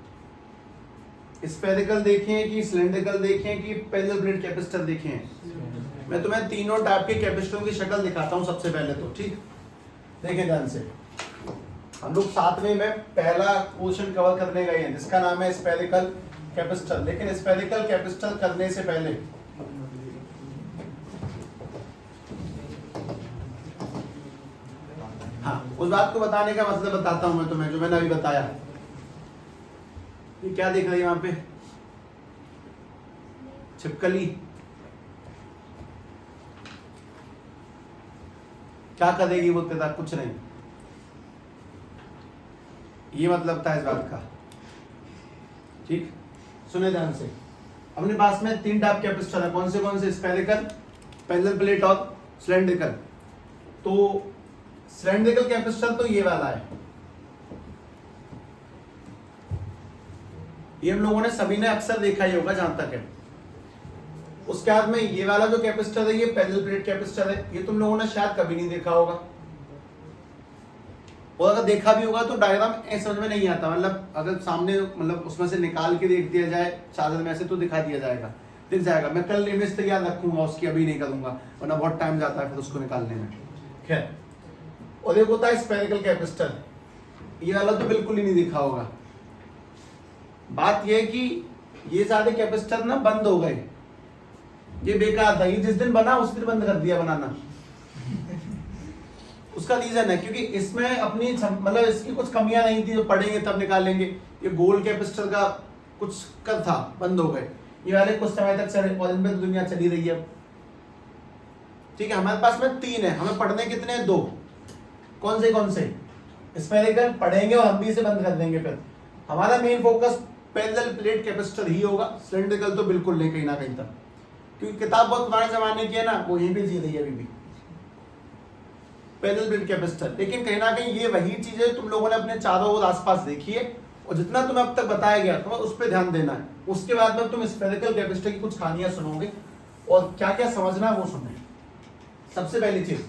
स्फेरिकल देखे हैं कि सिलेंड्रिकल देखे हैं कि पैरेलल प्लेट कैपेसिटर देखे हैं? मैं तुम्हें तीनों टाइप के कैपेसिटरों की शक्ल दिखाता हूं सबसे पहले तो, ठीक? देखें ध्यान से। हम लोग 7वें में पहला क्वेश्चन कवर करने गए हैं जिसका नाम है स्फेरिकल कैपेसिटर। लेकिन स्फेरिकल कैपेसिटर करने से पहले हाँ, उस बात को बताने का मतलब बताता हूं मैं तुम्हें, जो मैंने अभी बताया। ये क्या देख रही है वहां पे? छिपकली। क्या करेगी वो तेरा? कुछ नहीं। ये मतलब था इस बात का, ठीक? सुने ध्यान से। अपने पास में 3 टाइप कैपेसिटर है। कौन से? स्फेरिकल, पैरेलल प्लेट और सिलेंड्रिकल। तो सिलेंड्रिकल कैपेसिटर तो ये वाला है, ये हम लोगों ने सभी ने अक्सर देखा ही होगा जहां तक है। उसके बाद में ये वाला जो कैपेसिटर है ये पैरेलल प्लेट कैपेसिटर है। ये तुम लोगों ने शायद कभी नहीं देखा होगा, और अगर देखा भी होगा तो डायग्राम ऐसे समझ में नहीं आता। मतलब अगर सामने मतलब उसमें से निकाल के देख दिया जाए चादर में से तो दिखा दिया जाएगा, दिख जाएगा। मैं कल इमेज तैयार रखूंगा उसकी, अभी नहीं करूंगा वरना बहुत टाइम जाता है फिर उसको निकालने में। खैर, और एक होता है स्फेरिकल कैपेसिटर। ये वाला तो बिल्कुल ही नहीं दिखा होगा। बात यह है कि ये सारे कैपेसिटर ना बंद हो गए, ये बेकार था। ये जिस दिन बना उस दिन बंद कर दिया बनाना। उसका रीजन है क्योंकि इसमें अपनी मतलब इसकी कुछ कमियां नहीं थी, जो पढ़ेंगे तब निकालेंगे। ये गोल्ड कैपेसिटर का कुछ कर था, बंद हो गए। ये वाले कुछ समय तक चले और इनमें दुनिया चली रही है। ठीक है, हमारे पास में 3 है, हमें पढ़ने कितने हैं? 2। कौन से? स्फेरिकल पढ़ेंगे और हम भी इसे बंद कर देंगे। फिर हमारा main focus parallel plate capacitor ही होगा। सिलेंड्रिकल तो बिल्कुल नहीं, कहीं ना कहीं तक, क्योंकि किताब बहुत पुराने जमाने की है ना, वो यहीं पे जी रही है अभी भी, पैरेलल प्लेट कैपेसिटर। लेकिन कहीं ना कहीं ये वही चीजें तुम लोगों ने अपने चारों ओर आसपास देखी है, और जितना तुम्हें अब तक बताया गया तुम्हें उस पर ध्यान देना है। उसके बाद में तुम स्फेरिकल कैपेसिटर की कुछ कहानियां सुनोगे और क्या क्या समझना है वो सुनना। सबसे पहली चीज,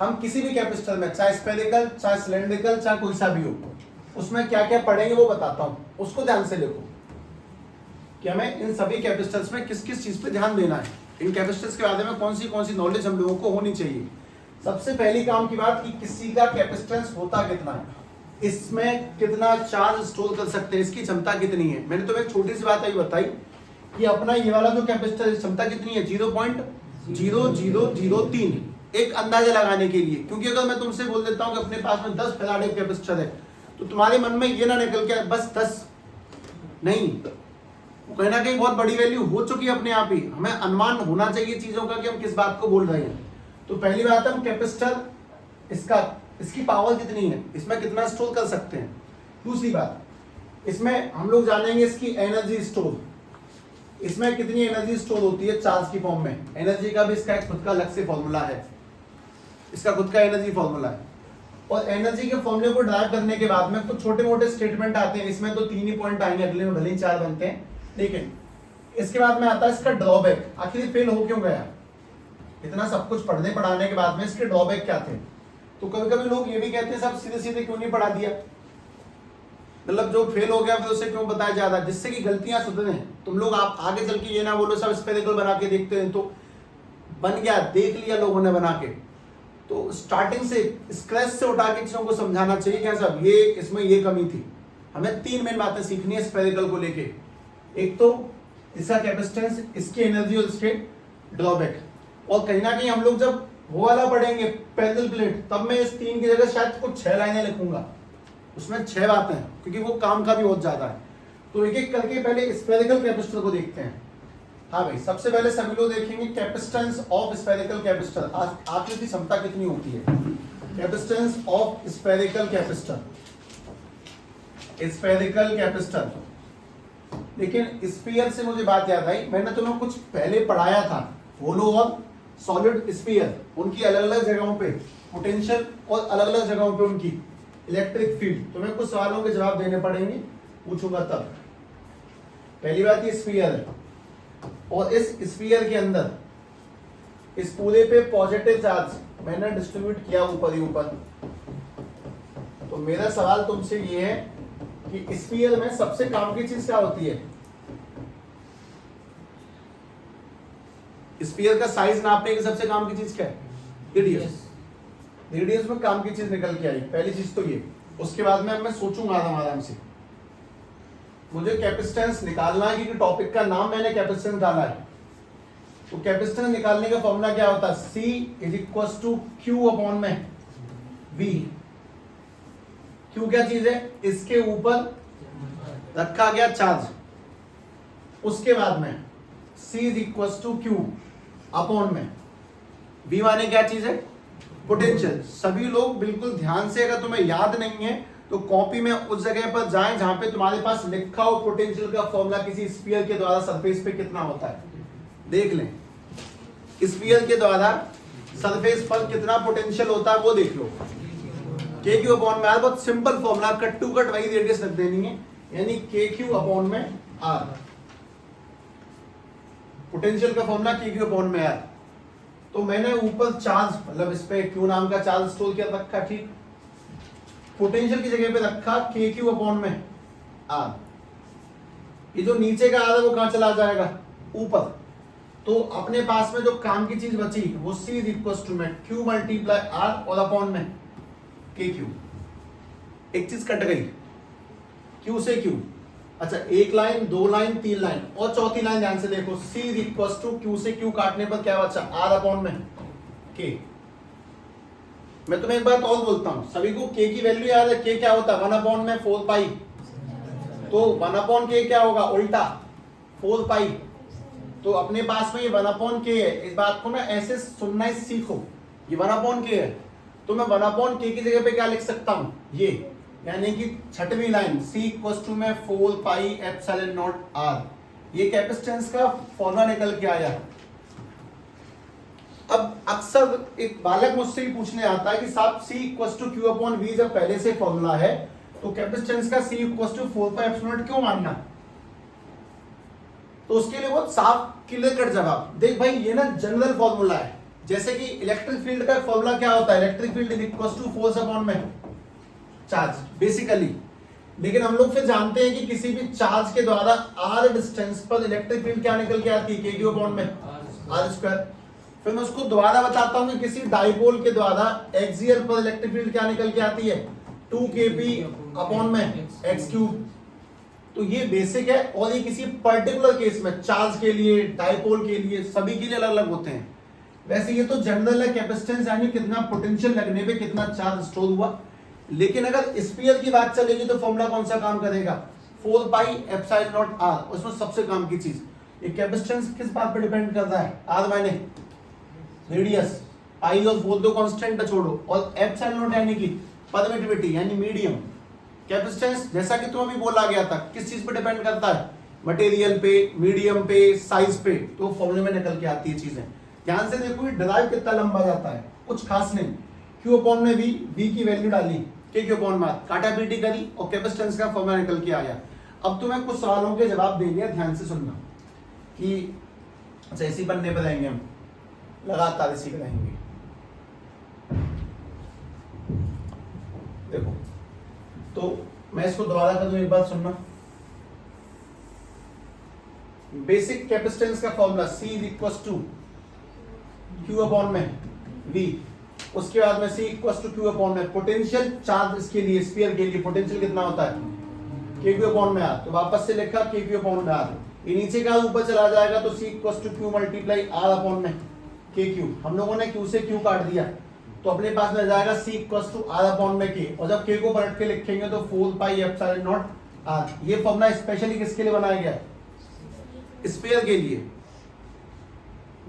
हम किसी भी कैपेसिटर में, चाहे स्फेरिकल, चाहे सिलेंड्रिकल, चाहे कोई सा भी हो, उसमें क्या क्या पढ़ेंगे वो बताता हूं, उसको ध्यान से देखो। कि हमें इन सभी कैपेसिटर्स में किस किस चीज पे ध्यान देना है, इन कैपेसिटर्स के बारे में कौन सी नॉलेज हम लोगों को होनी चाहिए। सबसे पहली काम की बात कि किसी का कैपेसिटेंस होता कितना है, इसमें कितना चार्ज स्टोर कर सकते हैं, इसकी क्षमता कितनी है। मैंने तुम्हें एक छोटी सी बात अभी बताई कि अपना ये वाला जो कैपेसिटर क्षमता कितनी है 0.0003, एक अंदाजा लगाने के लिए। क्योंकि अगर मैं तुमसे बोल देता हूं कि अपने पास में 10 फैराडे कैपेसिटर है तो तुम्हारे मन में ये ना निकल के बस 10 नहीं, वो कहीं ना कहीं बहुत बड़ी वैल्यू हो चुकी है अपने आप ही। हमें अनुमान होना चाहिए चीजों का कि हम किस बात को बोल रहे हैं। तो पहली बात है हम कैपेसिटर इसकी पावर कितनी है, इसमें कितना स्टोर कर सकते हैं। दूसरी बात, इसमें हम लोग जानेंगे इसकी एनर्जी स्टोर, इसमें कितनी एनर्जी स्टोर होती है चार्ज की फॉर्म में। एनर्जी का भी इसका एक खुद का अलग से फॉर्मूला है, इसका खुद का एनर्जी फॉर्मूला है। और एनर्जी के फॉर्मूले को ड्राइव करने के बाद में कुछ छोटे मोटे स्टेटमेंट आते हैं, इसमें तो 3 ही पॉइंट आएंगे, अगले में भले ही 4 बनते हैं। लेकिन इसके बाद में आता है इसका ड्रॉबैक, आखिर फेल हो क्यों गया। इतना सब कुछ पढ़ने पढ़ाने के बाद में इसके ड्रॉबैक क्या थे। तो कभी कभी लोग ये भी कहते हैं सब सीधे सीधे क्यों नहीं पढ़ा दिया, मतलब जो फेल हो गया फिर उसे क्यों बताया जाता है, जिससे कि गलतियां सुधरे। तुम लोग आप आगे चल के ये ना बोलो सब स्फेरिकल बना के देखते हैं, तो बन गया, देख लिया लोगों ने बना के। तो स्टार्टिंग से स्क्रैच से उठा के चीजों को समझाना चाहिए क्या सब ये इसमें ये कमी थी। हमें 3 मेन बातें सीखनी है स्फेरिकल को लेके। एक तो इसका कैपेसिटेंस, इसकी एनर्जी और इसके ड्रॉबैक। और कहीं ना कहीं हम लोग जब वो वाला पढ़ेंगे पैरेलल प्लेट, तब मैं इस 3 की जगह शायद कुछ 6 लाइनें लिखूंगा, उसमें 6 बातें हैं क्योंकि वो काम का भी बहुत ज्यादा है। तो एक एक करके पहले स्फेरिकल कैपेसिटर को देखते हैं। हाँ भाई, सबसे पहले सभी लोग देखेंगे कैपेसिटेंस ऑफ स्फेरिकल कैपेसिटर, आखिर की क्षमता कितनी होती है। Capacitance of spherical capacitor, spherical capacitor. लेकिन स्फीयर से मुझे बात याद आई, मैंने तुम्हें कुछ पहले पढ़ाया था होलो और सॉलिड स्फीयर, उनकी अलग अलग जगहों पे पोटेंशियल और अलग अलग जगहों पे उनकी इलेक्ट्रिक फील्ड। तुम्हें कुछ सवालों के जवाब देने पड़ेंगे, पूछूंगा तब। पहली बात ये स्फीयर है, और इस स्फीयर के अंदर इस पूरे पे पॉजिटिव चार्ज मैंने डिस्ट्रीब्यूट किया ऊपर ही ऊपर। तो मेरा सवाल तुमसे ये है कि स्फीयर में सबसे काम की चीज क्या होती है। स्फीयर का साइज नापने की सबसे काम की चीज क्या है, रेडियस। रेडियस में काम की चीज निकल के आई, पहली चीज तो ये। उसके बाद में मैं सोचूंगा आराम से, मुझे कैपेसिटेंस निकालना है क्योंकि टॉपिक का नाम मैंने कैपेसिटेंस डाला है। तो कैपेसिटेंस निकालने का फॉर्मूला क्या होता है, C = Q अपॉन में V। Q क्या चीज है, इसके ऊपर रखा गया चार्ज। उसके बाद में C = Q अपॉन में V माने क्या चीज है, पोटेंशियल। सभी लोग बिल्कुल ध्यान से, अगर तुम्हें याद नहीं है तो कॉपी में उस जगह पर जाएं जहां पे तुम्हारे पास लिखा हो पोटेंशियल का फॉर्मूला किसी स्फीयर के द्वारा सरफेस पे कितना होता है, देख लें। स्फीयर के द्वारा सरफेस पर कितना पोटेंशियल होता है वो देख लो। KQ अपॉन में R, बहुत simple formula, cut to cut वही रेडियस रख देनी है, यानी KQ अपॉन में R। पोटेंशियल का फॉर्मूला KQ अपॉन में R। तो मैंने ऊपर चार्ज, मतलब इस पे Q नाम का चार्ज स्टोर किया रखा, ठीक। पोटेंशियल की जगह पे रखा KQ अपॉन में R। ये जो नीचे का R है वो कहां चला जाएगा, ऊपर। तो अपने पास में जो काम की चीज बची वो C = Q × R और अपॉन में KQ। एक चीज कट गई, Q से Q। अच्छा, एक लाइन, 2 लाइन, 3 लाइन, और चौथी लाइन ध्यान से देखो, C = Q से Q काटने पर क्या बचा, R अपॉन में K। मैं तुम्हें एक बात और बोलता हूं, सभी को K की वैल्यू याद है। K क्या होता है, 1 अपॉन में 4 पाई। तो 1 अपॉन K क्या होगा, उल्टा 4 पाई। तो अपने पास में ये 1 अपॉन K है, इस बात को ना ऐसे सुनना ही सीखो। ये 1 अपॉन K है, तो मैं 1 अपॉन K की जगह पे क्या लिख सकता हूं, ये, यानी कि 6वीं लाइन C = में 4 पाई एप्सिलॉन नॉट R। ये कैपेसिटेंस का फॉर्मूला निकल के आया। अब अक्सर एक बालक मुझसे ही पूछने आता है कि साहब C = Q अपॉन V जब पहले से फॉर्मूला है तो कैपेसिटेंस का C = 4 पाई एप्सिलॉन नॉट क्यों मानना। तो उसके लिए बहुत साफ क्लियर कट जवाब, देख भाई ये ना जनरल फॉर्मूला है। जैसे कि इलेक्ट्रिक फील्ड का फॉर्मूला क्या होता है, इलेक्ट्रिक फील्ड = फोर्स अपॉन में चार्ज। बेसिकली लेकिन हम लोग फिर जानते हैं कि किसी भी चार्ज के द्वारा आर डिस्टेंस पर इलेक्ट्रिक फील्ड क्या निकल के आती है, के क्यू अपॉन में आर स्क्वायर। फिर मैं उसको दोबारा बताता हूँ कि किसी डाइपोल के द्वारा एक्सियल पर इलेक्ट्रिक फील्ड क्या निकल के आती है, 2kp अपॉन में एक्स क्यूब। तो ये बेसिक है, और ये किसी पर्टिकुलर केस में चार्ज के लिए, डाइपोल के लिए, सभी के लिए अलग अलग होते हैं। वैसे ये तो जनरल है, कैपेसिटेंस यानी कितना पोटेंशियल लगने पे कितना चार्ज स्टोर हुआ। लेकिन अगर स्फीयर की बात चलेगी तो फॉर्मूला कौन सा काम करेगा, 4 पाई एप्सिलॉन नॉट आर। उसमें सबसे काम की चीज, ये कैपेसिटेंस किस बात पे डिपेंड करता है, आर मायने रेडियस, पाई और 4 दो कांस्टेंट छोड़ो, और एप्सिलॉन नॉट यानी कि परमिटिविटी यानी मीडियम। कैपेसिटेंस जैसा कि तुम्हें अभी बोला गया था किस चीज पे डिपेंड करता है, मटेरियल पे, मीडियम पे, साइज पे। तो फॉर्मूले में निकल के आती है चीजें। ध्यान से देखो, डिराइव कितना लंबा जाता है, कुछ खास नहीं। Q अपॉन में V की वैल्यू डाली, K अपॉन में काटा पीटी करी और कैपेसिटेंस का फॉर्मूला निकल के आया। अब तुम्हें कुछ सवालों के जवाब देंगे, ध्यान से सुनना कि अच्छा इसी पन्ने पर रहेंगे हम, लगातार इसी पे रहेंगे। देखो तो मैं इसको दोबारा कर दूं, एक बार सुनना। बेसिक कैपेसिटेंस का formula C is equal to Q upon में V। उसके बाद में C equal to Q upon में पोटेंशियल चार्ज, इसके लिए स्फीयर के लिए पोटेंशियल कितना होता है, KQ अपॉन में R। तो वापस से लिखा KQ अपॉन में R, ये नीचे का ऊपर चला जाएगा तो C equal to Q multiply R upon में KQ। हम लोगों ने Q से Q काट दिया तो अपने पास में जाएगा C equal to R upon में K, और जब K को पलट के लिखेंगे तो 4 पाई एप्सिलॉन नॉट R। ये फॉर्मूला स्पेशली किसके लिए बनाया गया, स्फीयर के लिए।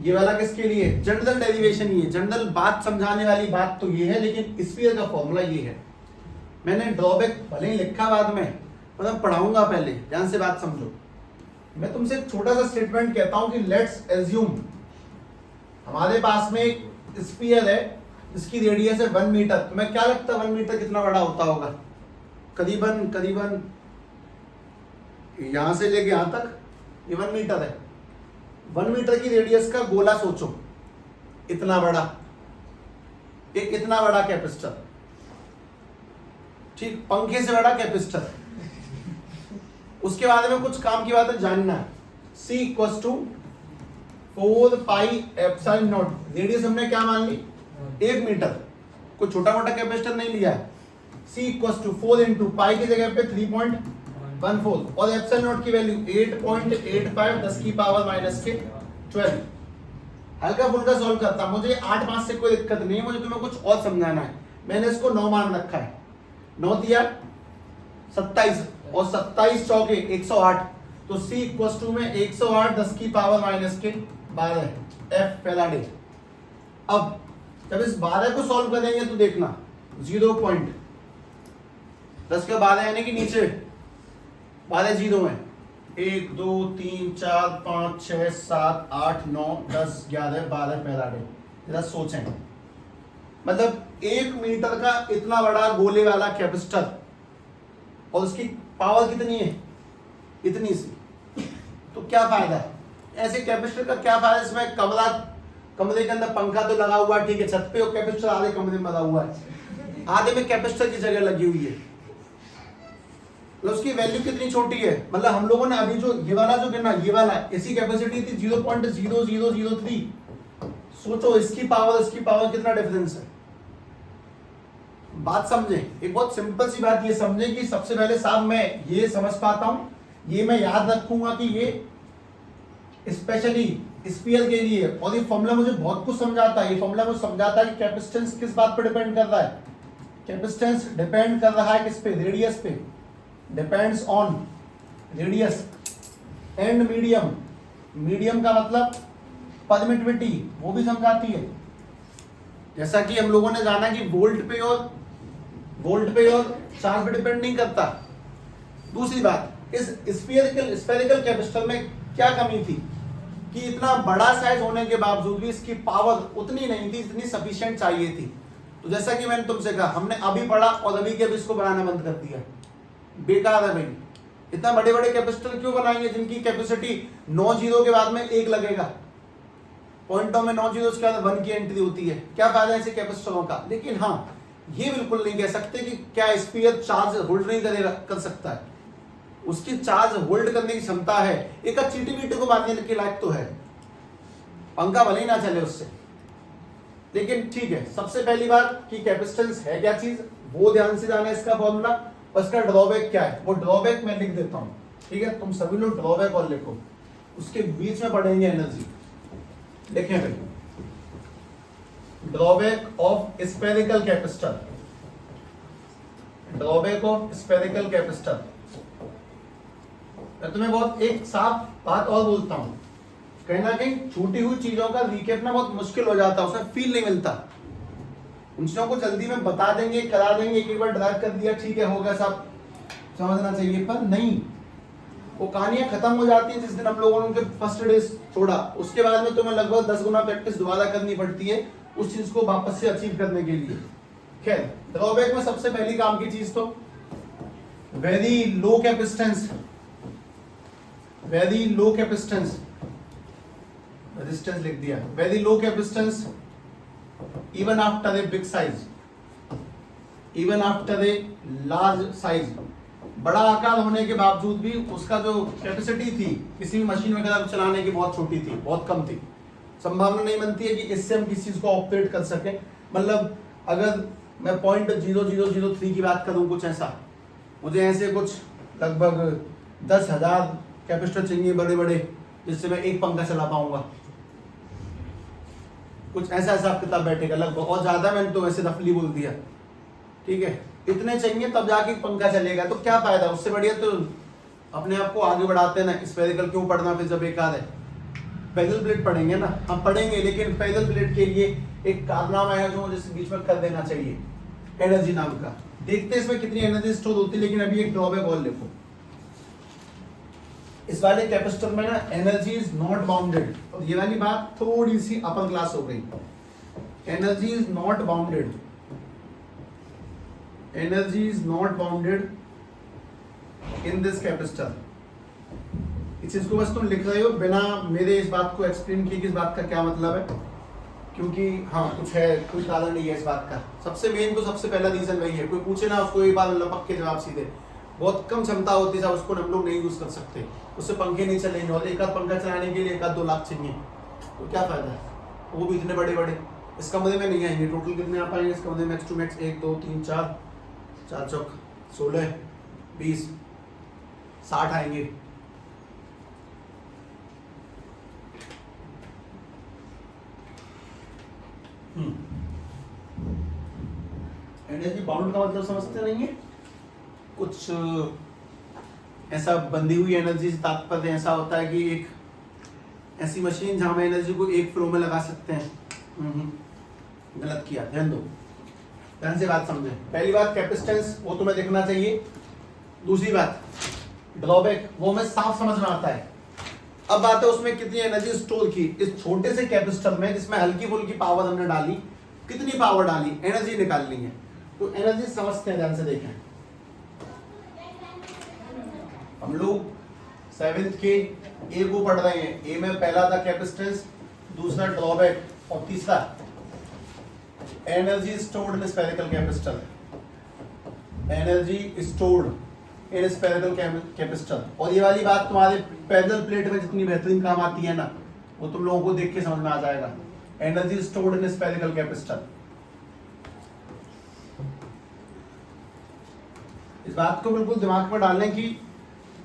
ये वाला किसके लिए, जनरल डेरिवेशन, ये जनरल बात समझाने वाली बात तो ये है, लेकिन स्फीयर का फॉर्मूला ये है। मैंने ड्रॉबैक भले ही लिखा बाद में, मतलब पढ़ाऊंगा, पहले ध्यान से बात समझो। मैं तुमसे एक छोटा सा स्टेटमेंट कहता हूं कि लेट्स एज्यूम हमारे पास में एक स्फीयर है, इसकी रेडियस है 1 मीटर। तुम्हें क्या लगता है 1 मीटर कितना बड़ा होता होगा, करीबन करीबन यहां से लेके यहां तक ये 1 मीटर है। 1 मीटर की रेडियस का गोला सोचो, इतना बड़ा, एक इतना बड़ा कैपेसिटर, ठीक, पंखे से बड़ा कैपेसिटर। उसके बाद में कुछ काम की बात है जानना है। C equal to 4 pi epsilon not, radius हमने क्या मान ली, 1 मीटर, कोई छोटा मोटा कैपेसिटर नहीं लिया है। C equal to 4 into pi की जगह पे 3.14 और एप्सिलॉन नॉट की वैल्यू 8.85 10 की पावर माइनस के 12। हल्का फुल्का सॉल्व करता, मुझे 8-5 से कोई दिक्कत नहीं है, मुझे तुम्हें कुछ और समझाना है। मैंने इसको 9 मान रखा है, 9 दिया 27 और 27 चौके 108, तो C इक्वल टू में 108 10 की पावर माइनस के 12 F फैराडे। अब जब इस 12 को सॉल्व करेंगे तो देखना 0.10 के 12 यानी कि नीचे 12 जीरो है, 1 2 3 4 5 6 7 8 9 10 11 12 फैराडे। जरा सोचें, मतलब 1 मीटर का इतना बड़ा गोले वाला कैपेसिटर और उसकी पावर कितनी है, इतनी सी, तो क्या फायदा है ऐसे कैपेसिटर का, क्या फायदा। इसमें कमरे के अंदर पंखा तो लगा हुआ है, ठीक है, छत पे और कैपेसिटर आधे कमरे में लगा हुआ है, आधे में कैपेसिटर की जगह लगी हुई है, तो उसकी वैल्यू कितनी छोटी है। मतलब हम लोगों ने अभी जो ये वाला जो गिना, ये वाला इसकी कैपेसिटी थी 0.0003, सोचो इसकी पावर कितना डिफरेंस है। बात समझे, एक बहुत सिंपल सी बात ये समझे कि सबसे पहले साहब मैं ये समझ पाता हूं, ये मैं याद रखूंगा कि ये स्पेशली स्फीयर के लिए, और ये फॉर्मूला मुझे बहुत कुछ समझाता है। ये फॉर्मूला मुझे समझाता है कि कैपेसिटेंस किस बात पर डिपेंड कर रहा है, कैपेसिटेंस डिपेंड कर रहा है किस पे, रेडियस पे, depends on radius and medium. Medium का मतलब परमिटिविटी, वो भी समझाती है। जैसा कि हम लोगों ने जाना कि वोल्ट पे और चार्ज पे डिपेंड नहीं करता। दूसरी बात, इस स्फेरिकल कैपेसिटर में क्या कमी थी कि इतना बड़ा साइज होने के बावजूद भी इसकी पावर उतनी नहीं थी, इतनी सफिशिएंट चाहिए थी। तो जैसा कि मैंने तुमसे कहा, हमने अभी पढ़ा और अभी के अभी इसको बनाना बंद कर दिया, बेकार है भाई। इतना बड़े बड़े कैपेसिटर क्यों बनाएंगे जिनकी कैपेसिटी 9 जीरो के बाद में 1 लगेगा, पॉइंटों में 9 जीरो के बाद 1 की एंट्री होती है, क्या फायदा ऐसे कैपेसिटरों का। लेकिन हाँ, ये बिल्कुल नहीं कह सकते कि क्या स्फीयर चार्ज होल्ड नहीं करेगा, कर सकता है, उसकी चार्ज होल्ड करने की क्षमता है, एक चीटी वीटी को मारने के लायक तो है, पंखा भले ही ना चले उससे। लेकिन ठीक है, सबसे पहली बात कि कैपेसिटेंस है क्या चीज, वो ध्यान से जाना है इसका फॉर्मूला, और इसका ड्रॉबैक क्या है, वो ड्रॉबैक मैं लिख देता हूं, ठीक है, तुम सभी लोग ड्रॉबैक और लिखो, उसके बीच में पढ़ेंगे एनर्जी। देखें भाई, drawback of spherical capacitor, drawback of spherical capacitor. मैं तुम्हें बहुत एक साफ बात और बोलता हूं, कहीं ना कहीं छूटी हुई चीजों का रिकैप ना बहुत मुश्किल हो जाता है, उसमें फील नहीं मिलता, उन चीजों को जल्दी में बता देंगे, करा देंगे, एक बार ड्राइव कर दिया, ठीक है, हो गया, सब समझना चाहिए, पर नहीं, वो कहानियां खत्म हो जाती है जिस दिन हम लोगों ने उनके फर्स्ट डे छोड़ा, उसके बाद में तुम्हें लगभग 10 गुना प्रैक्टिस दोबारा करनी पड़ती है उस चीज को वापस से अचीव करने के लिए। खैर, ड्रॉबैक में सबसे पहली काम की चीज तो very low capacitance, very low capacitance, resistance लिख दिया, very low capacitance even after a big size, even after a large size, बड़ा आकार होने के बावजूद भी उसका जो कैपेसिटी थी किसी भी मशीन वगैरह को चलाने की बहुत छोटी थी, बहुत कम थी, संभावना नहीं बनती है कि इससे हम किसी चीज को ऑपरेट कर सकें। मतलब अगर मैं 0.0003 की बात करूं, कुछ ऐसा, मुझे ऐसे कुछ लगभग 10,000 कैपेसिटर चाहिए बड़े बड़े, जिससे मैं एक पंखा चला पाऊंगा, कुछ ऐसा हिसाब किताब बैठेगा लगभग, और ज्यादा मैंने तो वैसे रफली बोल दिया, ठीक है, इतने चाहिए तब जाके पंखा चलेगा, तो क्या फायदा, उससे बढ़िया तो अपने आप को आगे बढ़ाते हैं ना, स्फेरिकल क्यों पढ़ना फिर जब बेकार है, पैरेलल प्लेट पढ़ेंगे ना, हम पढ़ेंगे, लेकिन पैरेलल प्लेट के लिए एक कारनामा है जो जिस बीच में कर देना चाहिए, एनर्जी नाम का, देखते हैं इसमें कितनी एनर्जी स्टोर होती है, लेकिन अभी एक ड्रॉबैक और लिखो, इस वाले कैपेसिटर में ना एनर्जी इज नॉट बाउंडेड, और ये वाली बात थोड़ी सी अपर क्लास हो गई, energy is not bounded, energy is not bounded in this capacitor। इस चीज को बस तुम लिख रहे हो बिना मेरे इस बात को एक्सप्लेन किए कि इस बात का क्या मतलब है, क्योंकि हाँ कुछ है, कोई कारण नहीं है इस बात का, सबसे मेन तो सबसे पहला रीजन वही है, कोई पूछे ना उसको एक बार लपक के जवाब सीधे, बहुत कम क्षमता होती है, उसको हम लोग नहीं यूज कर सकते, उससे पंखे नहीं चलेंगे, और एक आध पंखा चलाने के लिए 1-2 लाख चाहिए, तो क्या फायदा है, वो भी इतने बड़े बड़े, इस कमरे में नहीं आएंगे, टोटल कितने आ पाएंगे इस कमरे में, मैक्स टू मैक्स 1 2 3 4 4 चौक 16 20 60 आएंगे, एनर्जी बाउंड का मतलब समझते नहीं है, कुछ ऐसा बंधी हुई एनर्जी से तात्पर्य ऐसा होता है कि एक ऐसी मशीन जहां हम एनर्जी को एक फ्लो में लगा सकते हैं। गलत किया, ध्यान दो, ध्यान से बात समझे। पहली बात कैपेसिटेंस, वो तुम्हें देखना चाहिए। दूसरी बात ड्रॉबैक, वो हमें साफ समझ में आता है। अब बात है उसमें कितनी एनर्जी स्टोर की, इस छोटे से कैपेसिटर में जिसमें हल्की फुल्की पावर हमने डाली, कितनी पावर डाली, एनर्जी निकालनी है। तो एनर्जी समझते हैं, ध्यान से देखें। हम लोग 7th के ए को पढ़ रहे हैं। ए में पहला था कैपेसिटेंस, दूसरा ड्रॉबैक और तीसरा energy stored in spherical capacitor. Energy stored in spherical capacitor. और ये वाली बात तुम्हारे पैरेलल प्लेट में जितनी बेहतरीन काम आती है ना, वो तुम लोगों को देख के समझ में आ जाएगा। Energy stored in spherical capacitor. इस बात को बिल्कुल दिमाग में डालने की,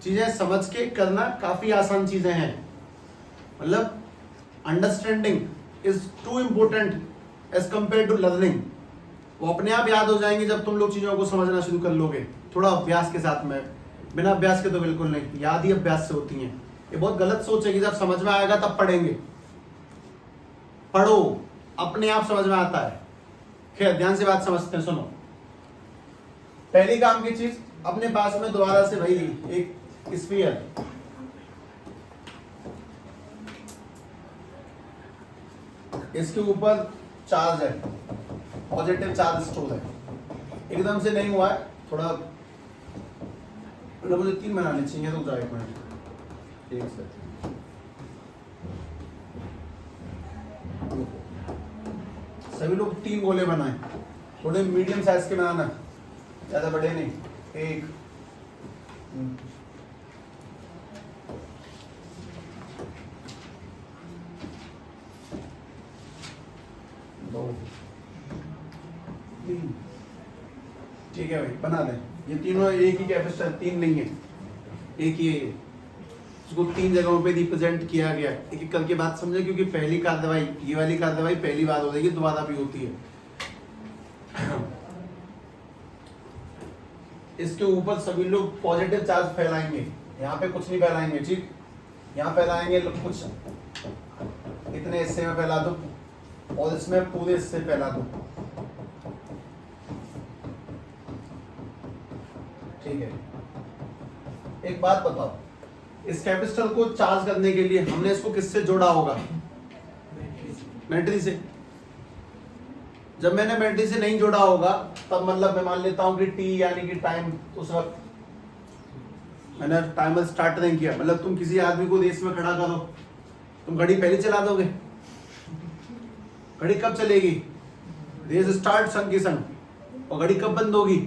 चीजें समझ के करना काफी आसान चीजें हैं। मतलब understanding is too important as compare to learning. वो अपने आप याद हो जाएंगे जब तुम लोग चीजों को समझना शुरू कर लोगे, थोड़ा अभ्यास के साथ में। बिना अभ्यास के तो बिल्कुल नहीं, याद ही अभ्यास से होती हैं। ये बहुत गलत सोच है कि जब समझ में आएगा तब पढ़ेंगे। पढ़ो, अपने आप समझ में आता है। खैर, ध्यान से बात समझते हैं, सुनो। पहली काम की चीज, अपने पास में दोबारा से वही एक स्फीयर, इसके ऊपर चार्ज है, पॉजिटिव चार्ज स्टोर है। एकदम से नहीं हुआ है, थोड़ा मुझे 3 बनाने चाहिए, तो 1 मिनट। एक सेकंड। सभी लोग 3 गोले बनाए। थोड़े मीडियम साइज के बनाना, ज्यादा बड़े नहीं। 1 2 3, ठीक है भाई बना दें। ये तीनों एक ही कैपेसिटर, 3 नहीं है, एक ही है ये। इसको 3 जगहों पे रिप्रेजेंट किया गया। एक एक करके बात समझे, क्योंकि पहली कार्रवाई, ये वाली कार्रवाई पहली बार हो जाएगी, दोबारा भी होती है। इसके ऊपर सभी लोग पॉजिटिव चार्ज फैलाएंगे, यहाँ पे कुछ नहीं फैलाएंगे, ठीक। यहाँ फैलाएंगे लोग कुछ इतने हिस्से में फैला दो, और इसमें पूरे हिस्से फैला दो, ठीक है। एक बात बताओ, इस कैपेसिटर को चार्ज करने के लिए हमने इसको किससे जोड़ा होगा? बैटरी से। जब मैंने बैटरी से नहीं जोड़ा होगा, तब मतलब मैं मान लेता हूं कि टी यानी कि टाइम, उस वक्त मैंने टाइमर स्टार्ट नहीं किया। मतलब तुम किसी आदमी को रेस में खड़ा करो, तुम घड़ी पहले चला दोगे? घड़ी कब चलेगी? रेस स्टार्ट संग की संग, और घड़ी कब बंद होगी?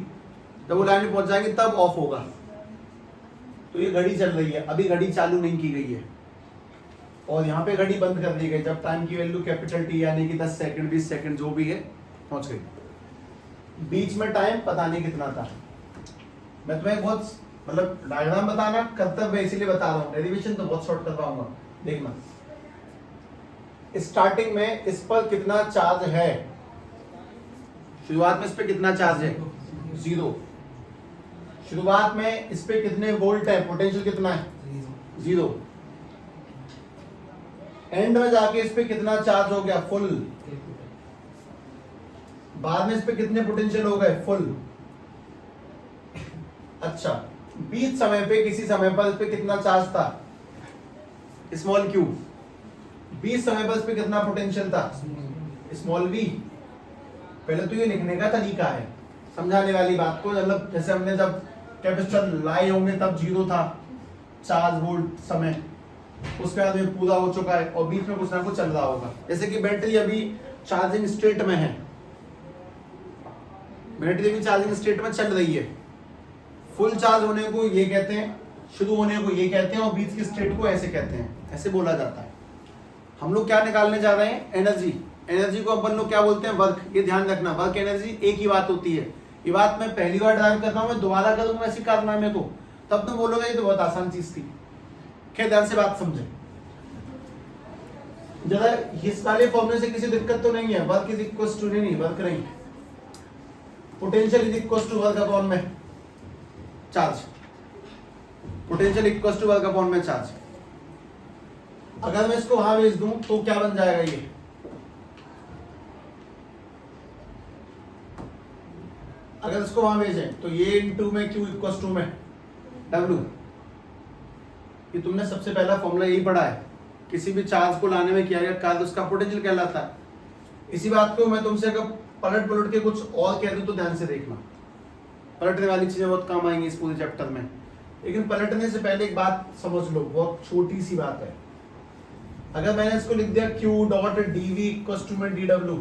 जब वो लाइन में पहुंच जाएगी तब ऑफ होगा। तो ये घड़ी चल रही है, अभी घड़ी चालू नहीं की गई है, और यहाँ पे घड़ी बंद कर दी गई जब टाइम की वैल्यू कैपिटल टी यानी कि 10 सेकंड 20 सेकंड जो भी है पहुंच गई। बीच में टाइम पता नहीं कितना था। मैं तुम्हें बहुत मतलब डायग्राम बताना कर्तव्य इसीलिए बता रहा हूँ, डेरिवेशन तो बहुत शॉर्ट कर पाऊंगा। देखना, स्टार्टिंग में इस पर कितना चार्ज है, शुरुआत में इस पे कितना चार्ज है? 0। शुरुआत में इस पे कितने वोल्ट है, पोटेंशियल कितना है? 0। एंड में जाके इस पे कितना चार्ज हो गया? फुल। बाद में इस पे कितने पोटेंशियल हो गए? फुल। अच्छा, बीच समय पे किसी समय पर इस पे कितना चार्ज था? Small Q. बीच समय पर इस पे कितना पोटेंशियल था? Small V. पहले तो ये लिखने का तरीका है, समझाने वाली बात को। मतलब जैसे हमने जब कैपेसिटर लाए होंगे तब 0 था चार्ज वोल्ट समय, उसके बाद में पूरा हो चुका है और बीच में कुछ ना कुछ चल रहा होगा। जैसे कि बैटरी अभी चार्जिंग स्टेट में है, बैटरी अभी चार्जिंग स्टेट में चल रही है। फुल चार्ज होने को ये कहते हैं, शुरू होने को ये कहते हैं, और बीच की स्टेट को ऐसे कहते हैं, ऐसे बोला जाता है। हम लोग क्या निकालने जा रहे हैं? एनर्जी। एनर्जी को अपन लोग क्या बोलते हैं? वर्क। ये ध्यान रखना, वर्क एनर्जी एक ही बात होती है। ये बात मैं पहली बार ड्राइव करता हूँ, मैं दोबारा करूंगा ऐसी कारनामे को, तब तुम बोलोगे ये तो बहुत आसान चीज थी। क्या ध्यान से बात समझे जरा, इस वाले फॉर्मूले से किसी दिक्कत तो नहीं है? वर्क इज इक्वल टू नहीं, वर्क नहीं, potential is equal to work upon में charge. Potential equal to work upon में चार्ज। अगर मैं इसको वहां भेज दूं तो क्या बन जाएगा? ये अगर इसको वहां भेजें तो ये इनटू में क्यू इक्वल टू में डब्ल्यू। ये तुमने सबसे पहला फॉर्मूला यही पढ़ा है, किसी भी चार्ज को लाने में किया गया कार्य उसका पोटेंशियल कहलाता है। इसी बात को मैं तुमसे अगर पलट के कुछ और कह दूं तो ध्यान से देखना, पलटने वाली चीजें बहुत काम आएंगी इस पूरे चैप्टर में। लेकिन पलटने से पहले एक बात समझ लो, बहुत छोटी सी बात है। अगर मैंने इसको लिख दिया q dot dv equal to में dw,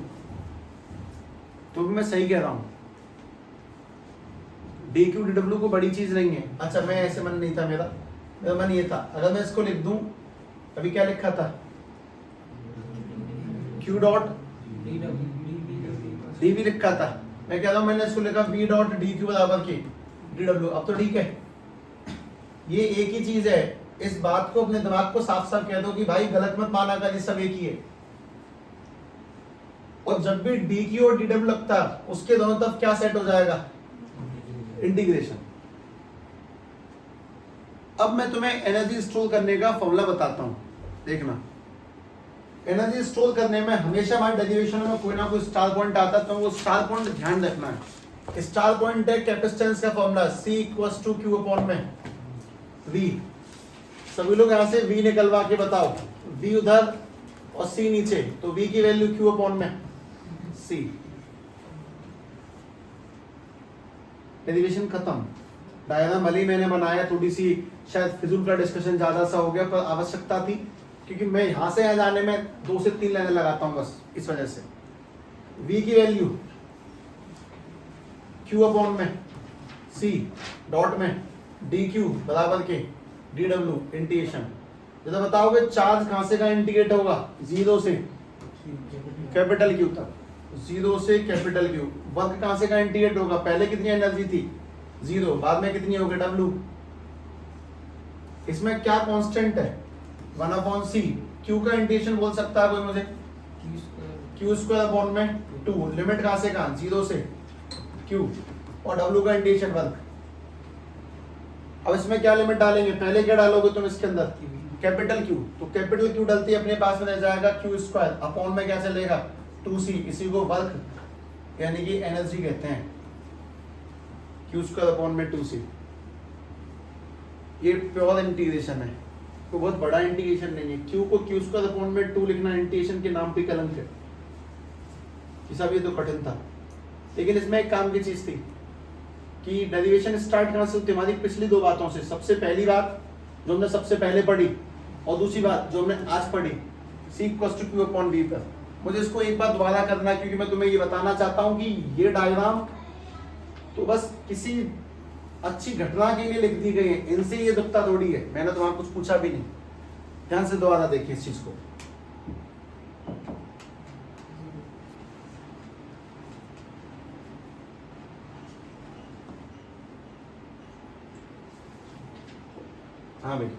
तो भी मैं सही कह रहा हूं। dq dw को बड़ी चीज नहीं है। अच्छा, मैं ऐसे मन नहीं था, मेरा मन ये था, अगर मैं इसको लिख दूं, अभी क्या लिखा था? q डॉट dv लिखा था। मैं कह रहा हूं मैंने इसको लिखा v डॉट dq बराबर के dw। अब तो ठीक है, ये एक ही चीज है। इस बात को अपने दिमाग को साफ साफ कह दो कि भाई गलत मत माना कर, ये सब एक ही है। और जब भी dq और dw लगता है, उसके दोनों तरफ क्या सेट हो जाएगा? इंटीग्रेशन। अब मैं तुम्हें एनर्जी स्टोर करने का फॉर्मूला बताता हूं, देखना। एनर्जी स्टोर करने में हमेशा हमारे डेरिवेशन में कोई ना कोई स्टार पॉइंट आता है, तो वो स्टार पॉइंट ध्यान रखना है। स्टार पॉइंट है कैपेसिटेंस का formula, C equal to Q upon में V। सभी लोग यहां से V निकलवा के बताओ, V उधर और C नीचे, तो V की वैल्यू Q अपॉन में C। डेरिवेशन खत्म। डायग्राम भले ही मैंने बनाया, थोड़ी सी शायद फिजूल का डिस्कशन ज्यादा सा हो गया, पर आवश्यकता थी, क्योंकि मैं यहां से यहां जाने में 2 से 3 लाइनें लगाता हूं बस, इस वजह से। V की वैल्यू Q अपॉन में C डॉट में dQ बराबर के dW इंटीग्रेशन। जैसे बताओगे चार्ज कहां से कहां इंटीग्रेट होगा, 0 से कैपिटल Q तक, 0 से कैपिटल Q। वर्क कहां से कहां इंटीग्रेट होगा, पहले कितनी एनर्जी थी 0, बाद में कितनी होगी W। इसमें क्या कांस्टेंट है 1/c। Q का इंटीग्रेशन बोल सकता है कोई मुझे, Q स्क्वायर अपॉन में 2, लिमिट कहां से कहां 0 से Q, और W का इंटीग्रेशन वर्क। अब इसमें क्या लिमिट डालेंगे, पहले क्या डालोगे तुम इसके अंदर कैपिटल Q, तो कैपिटल Q डालते ही अपने पास में रह जाएगा Q स्क्वायर अपॉन में क्या चलेगा 2c, इसी को वर्क यानी कि एनर्जी कहते हैं, Q स्क्वायर अपॉन में 2c। ये प्योर इंटीग्रेशन है, तो बहुत बड़ा इंटीग्रेशन नहीं है। Q को Q स्क्वायर अपॉन में 2 लिखना इंटीग्रेशन के नाम पे कलंक है, ये तो कठिन था। लेकिन इसमें एक काम की चीज थी कि डेरिवेशन स्टार्ट कहां से होती है, हमारी पिछली दो बातों से। सबसे पहली बात जो हमने सबसे पहले पढ़ी, और दूसरी बात जो हमने आज पढ़ी C = Q अपॉन V पर। मुझे इसको एक बार दोबारा करना है क्योंकि मैं तुम्हें ये बताना चाहता हूं कि ये डायग्राम तो बस किसी अच्छी घटना के लिए लिख दी गई है, इनसे ये दुखता थोड़ी है। मैंने तो वहां कुछ पूछा भी नहीं। ध्यान से दोबारा देखिए इस चीज को। हाँ भाई,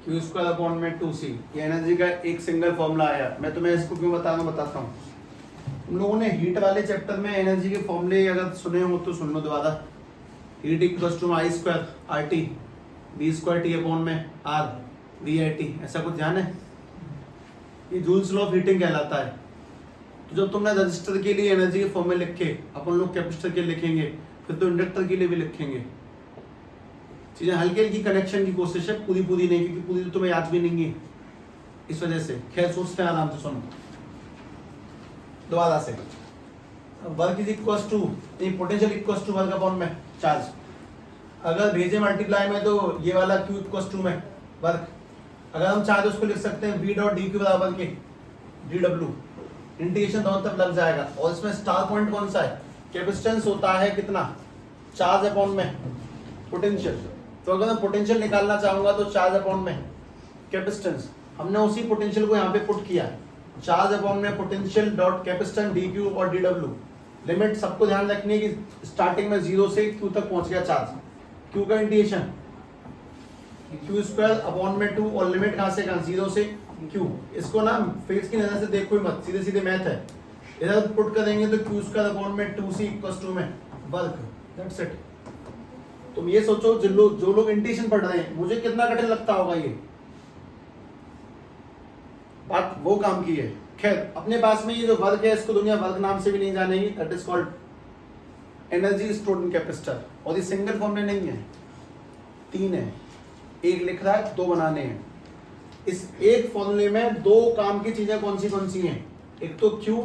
Q स्क्वायर अपॉन में 2c, ये एनर्जी का एक सिंगल फॉर्मूला आया। मैं तुम्हें इसको क्यों बता रहा हूँ, बताता हूँ। तुम लोगों ने हीट वाले चैप्टर में एनर्जी के फॉर्मूले अगर सुने हो तो सुन लो दोबारा। Heat equals to I square RT V square T upon में R VIT, ऐसा कुछ ध्यान है। ये जूल्स लॉ ऑफ हीटिंग कहलाता है। तो जब तुमने रजिस्टर के लिए एनर्जी के फॉर्मूले लिखे, अपन लोग कैपेसिटर के लिखेंगे, फिर तो इंडक्टर के लिए भी लिखेंगे। चीजें हल्की हल्की कनेक्शन की कोशिश है, पूरी पूरी नहीं, क्योंकि पूरी तो तुम्हें याद भी नहीं है, इस वजह से। खैर सोचते हैं, आराम से सुनो दोबारा से। Work is equals to, potential equals to work upon में चार्ज। अगर भेजे मल्टीप्लाई में तो ये वाला Q इक्वल्स टू में वर्क। अगर हम चाहे तो उसको लिख सकते हैं V डॉट DQ बराबर के dW। इंटीग्रेशन दोनों तरफ लग जाएगा। और इसमें स्टार पॉइंट कौन सा है, कैपेसिटेंस होता है कितना, चार्ज अपॉन में पोटेंशियल। तो अगर मैं पोटेंशियल निकालना चाहूंगा तो चार्ज अपॉन में कैपेसिटेंस। हमने उसी पोटेंशियल को यहाँ पे पुट किया, चार्ज अपॉन में पोटेंशियल डॉट कैपेसिटेंस DQ और dW। लिमिट सबको ध्यान रखनी है कि स्टार्टिंग में 0 से Q तक पहुंच गया चार्ज। Q का इंटीग्रेशन Q स्क्वायर अपॉन में 2, और लिमिट कहां से कहां 0 से Q। इसको ना फेस की नजर से देखो ही मत, सीधे सीधे मैथ है। इधर पुट करेंगे तो Q स्क्वायर अपॉन में 2C इक्वल्स टू में वर्क, दैट्स इट। तुम ये सोचो जो लोग इंटीग्रेशन पढ़ रहे हैं, मुझे कितना कठिन लगता होगा ये बात, वो काम की है। खैर अपने पास में ये जो वर्क है, इसको दुनिया वर्क नाम से भी नहीं जानेगी, that is called energy stored in capacitor. और ये सिंगल फॉर्म में नहीं है, 3 है, एक लिख रहा है, 2 बनाने हैं। इस एक फॉर्मूले में 2 काम की चीजें कौन सी हैं, एक तो Q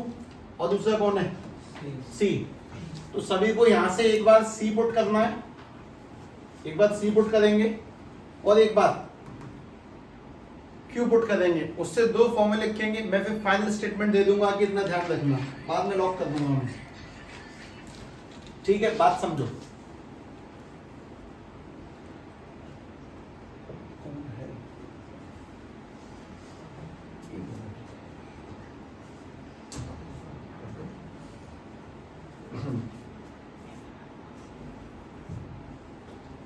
और दूसरा कौन है C। तो सभी को यहां से एक बार C पुट करना है, एक बार C पुट करेंगे और एक बार Q पुट करेंगे, उससे 2 फॉर्मूले लिखेंगे। मैं फिर फाइनल स्टेटमेंट दे दूंगा कि इतना ध्यान रखना, बाद में लॉक कर दूंगा मैं। ठीक है, बात समझो।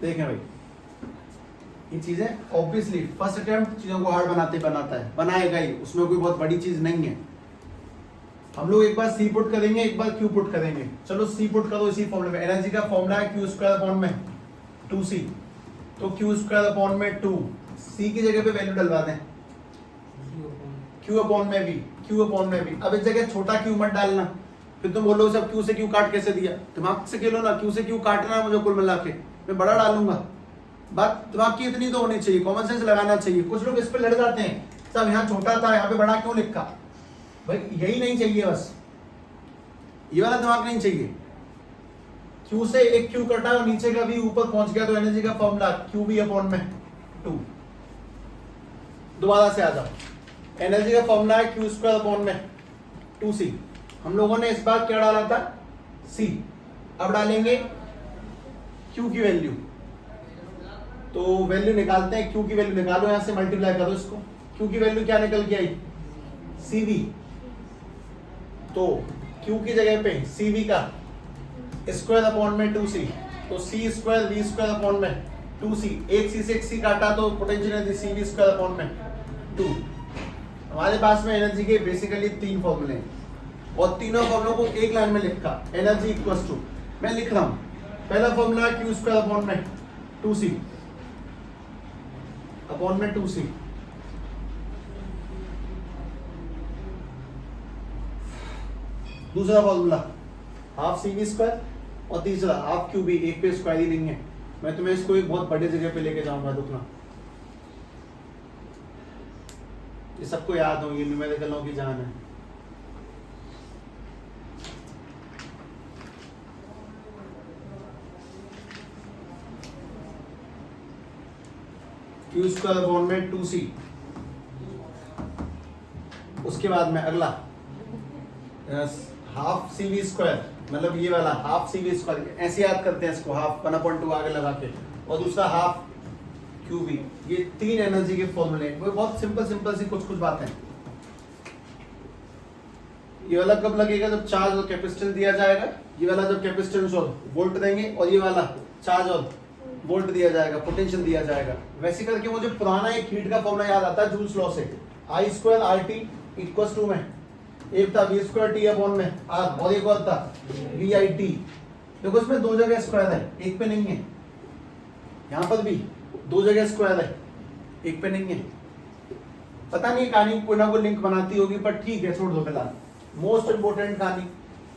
देखें भाई, ये चीजें ऑब्वियसली फर्स्ट अटेम्प्ट चीजों को हार्ड बनाता है, बनाएगा ही, उसमें कोई बहुत बड़ी चीज नहीं है। हम लोग एक बार C पुट करेंगे, एक बार Q पुट करेंगे। चलो C पुट करो इसी फॉर्मूले में। एनर्जी का फॉर्मूला है Q स्क्वायर अपॉन में 2C, तो Q स्क्वायर अपॉन में 2, C की जगह पे वैल्यू डलवा दें Q अपॉन में V, Q अपॉन में V। अब इस जगह छोटा Q मत डालना, फिर तुम बोलोगे सब Q से Q काट कैसे दिया। दिमाग से खेलो ना, Q से Q काटना है मुझे कुल मिला के, मैं बड़ा डालूंगा, बात दिमाग की इतनी तो होनी चाहिए, कॉमन सेंस लगाना चाहिए। कुछ लोग इस पे लड़ जाते हैं, सब यहाँ छोटा था यहाँ पे बड़ा क्यों लिखा, भाई यही नहीं चाहिए, बस ये वाला दिमाग नहीं चाहिए। Q से एक Q कटा और नीचे का भी ऊपर पहुंच गया तो एनर्जी का फॉर्मूला QV अपॉन में 2। दोबारा से आ जाओ, एनर्जी का फॉर्मूला है Q स्क्वायर अपॉन में 2C। हम लोगों ने इस बार क्या डाला था, C। अब डालेंगे Q की वैल्यू, तो वैल्यू निकालते हैं। Q की वैल्यू निकालो, यहां से मल्टीप्लाई करो इसको। Q की वैल्यू क्या निकल के आई, CV। तो Q की जगह पे CV का स्क्वायर अपॉन में 2C, तो C square V square upon में 2C। एक C से एक C काटा तो potential energy CV square upon में 2। हमारे पास में एनर्जी के बेसिकली 3 फॉर्मूले हैं और तीनों फॉर्मूलों को एक लाइन में लिखा, एनर्जी इक्वल्स टू, मैं लिख रहा हूं, पहला फॉर्मूला Q स्क्वायर अपॉन में 2C अपॉन में 2C। दूसरा फॉर्मूला हाफ CV स्क्वायर और तीसरा हाफ QV, एक पे स्क्वायर ही नहीं है। मैं तुम्हें इसको एक बहुत बड़े जगह पे लेके जाऊंगा, रुकना। ये सबको याद होंगी, न्यूमेरिकलों की जान है। Q स्क्वायर अपॉन में 2C। उसके बाद में अगला हाफ CV स्क्वायर, मतलब ये वाला हाफ CV स्क्वायर, ऐसे याद करते हैं इसको, हाफ 1/2 आगे लगा के, और दूसरा हाफ QV। ये 3 एनर्जी के फॉर्मूले हैं, वो बहुत सिंपल सिंपल सी कुछ बातें। ये वाला कब लगेगा, जब चार्ज और कैपेसिटेंस दिया जाएगा। ये वाला जब कैपेसिटेंस और वोल्ट देंगे, और ये वाला चार्ज और वोल्ट दिया जाएगा, पोटेंशियल दिया जाएगा। वैसे करके मुझे पुराना एक हीट का फॉर्मूला याद आता है जूल्स लॉ से, I square RT equals to में एक था V स्क्वायर T अपॉन में R, और एक और था VIT। देखो इसमें 2 जगह स्क्वायर है, एक पे नहीं है। यहाँ पर भी 2 जगह स्क्वायर है, एक पे नहीं है। पता नहीं कहानी कोई ना कोई लिंक बनाती होगी, पर ठीक है, छोड़ दो फिलहाल। मोस्ट इंपोर्टेंट कहानी,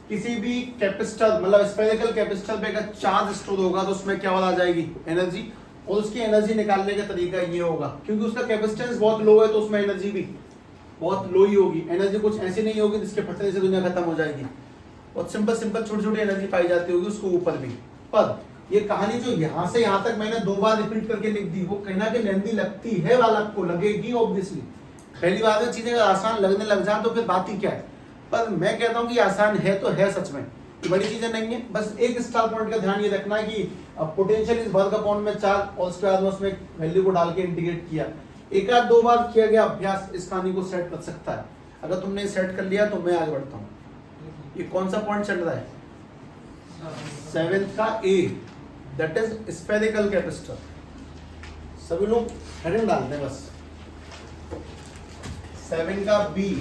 किसी भी कैपेसिटर मतलब स्फेरिकल कैपेसिटर पे अगर चार्ज स्टोर होगा तो उसमें क्या आ जाएगी, एनर्जी। और उसकी एनर्जी निकालने का तरीका ये होगा, क्योंकि उसका कैपेसिटेंस बहुत लो है तो उसमें एनर्जी भी बहुत लो ही होगी। एनर्जी कुछ ऐसी नहीं होगी जिसके फटने से दुनिया खत्म हो जाएगी। बहुत सिंपल सिंपल छोटी छोटी एनर्जी पाई जाती होगी उसको ऊपर भी। पर ये कहानी जो यहाँ से यहाँ तक मैंने 2 बार रिपीट करके लिख दी, वो कहीं ना कहीं लेंदी लगती है, वाला को लगेगी ऑब्वियसली। पहली बात है, चीजें आसान लगने लग जाए तो फिर बात ही क्या है। पर मैं कहता हूँ कि आसान है तो है सच में, तो बड़ी चीजें नहीं है। बस एक स्टार पॉइंट का ध्यान ये रखना है कि पोटेंशियल इस वर्ग अपॉन में चार्ज, और उसके बाद में उसमें वैल्यू को डाल के इंटीग्रेट किया। 1-2 बार किया गया अभ्यास इस कहानी को सेट कर सकता है। अगर तुमने सेट कर लिया तो मैं आगे बढ़ता हूँ। ये कौन सा पॉइंट चल रहा है, 7th का A, that is spherical capacitor. सभी लोग हेडिंग डालते हैं बस। 7 का B,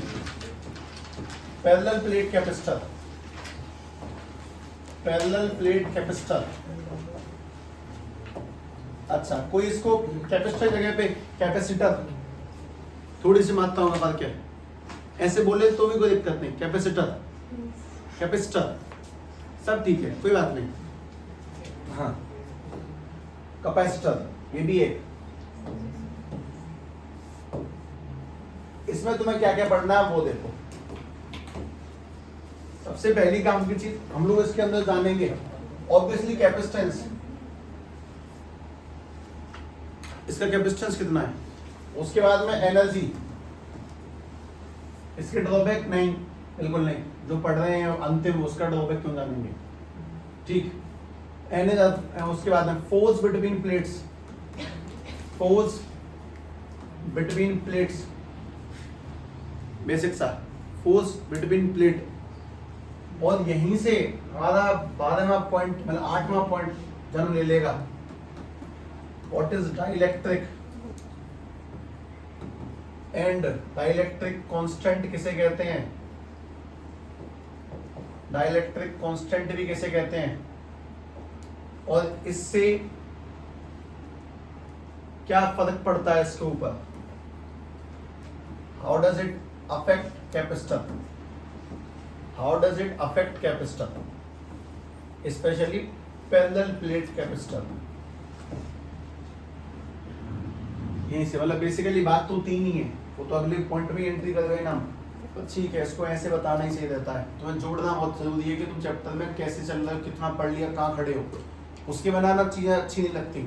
parallel plate capacitor. Parallel plate capacitor. अच्छा, कोई इसको कैपेसिटर जगह पे कैपेसिटर, थोड़ी सी मात्राओं का फर्क है, ऐसे बोले तो भी कोई दिक्कत नहीं। कैपेसिटर, कैपेसिटर सब ठीक है, कोई बात नहीं। हाँ, कैपेसिटर ये भी एक। इसमें तुम्हें क्या क्या पढ़ना है वो देखो। सबसे पहली काम की चीज हम लोग इसके अंदर जानेंगे ऑब्वियसली कैपेसिटेंस, इसका कैपेसिटेंस कितना है। उसके बाद में एनर्जी, इसके ड्रॉबैक नहीं, बिल्कुल नहीं, जो पढ़ रहे हैं अंतिम उसका ड्रॉबैक क्यों जानेंगे, ठीक। उसके बाद में force between plates, force between plates, basic सा फोर्स बिटवीन प्लेट। और यहीं से हमारा 12वां पॉइंट मतलब 8वां पॉइंट जन्म ले लेगा, what is dielectric and dielectric constant किसे कहते हैं, डाइलेक्ट्रिक कांस्टेंट भी किसे कहते हैं, और इससे क्या फर्क पड़ता है इसके ऊपर, how does it affect capacitor, how does it affect capacitor, specially parallel plate capacitor. यहीं से, मतलब बेसिकली बात तो तीन ही है, वो तो अगले पॉइंट में एंट्री कर गए ना, तो ठीक है, इसको ऐसे बताना ही सही रहता है। तुम्हें जोड़ना बहुत जरूरी है कि तुम चैप्टर में कैसे चल रहे हो, कितना पढ़ लिया, कहाँ खड़े हो। उसके बनाना चीज़ें अच्छी नहीं लगती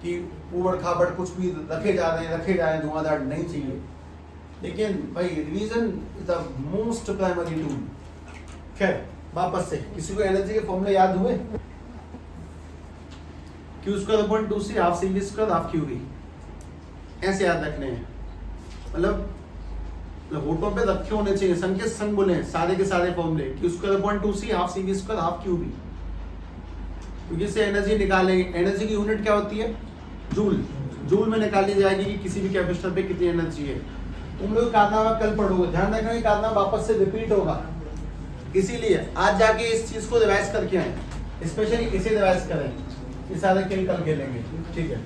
कि ऊबड़ खाबड़ कुछ भी रखे जा रहे हैं धुआंधार, नहीं चाहिए। लेकिन भाई revision is the most primary tool. खैर वापस से, किसी को एनर्जी के फॉर्मूले याद हुए? Q²/2C half CV² half QV, ऐसे याद रखने हैं। मतलब होठों पे रखे होने चाहिए, संकेत संग बोले सारे के सारे फॉर्मूले, Q²/2C half CV² half QV, क्योंकि इससे एनर्जी निकालेंगे। एनर्जी की यूनिट क्या होती है? जूल। जूल में निकाली जाएगी कि किसी भी कैपेसिटर पे कितनी एनर्जी है। तुम लोग कारनामा कल पढ़ोगे, ध्यान रखना कि कारनामा वापस से रिपीट होगा, इसीलिए आज जाके इस चीज को रिवाइज करके आए, स्पेशली इसे रिवाइज करें, ये सारे खेल कल खेलेंगे, ठीक है।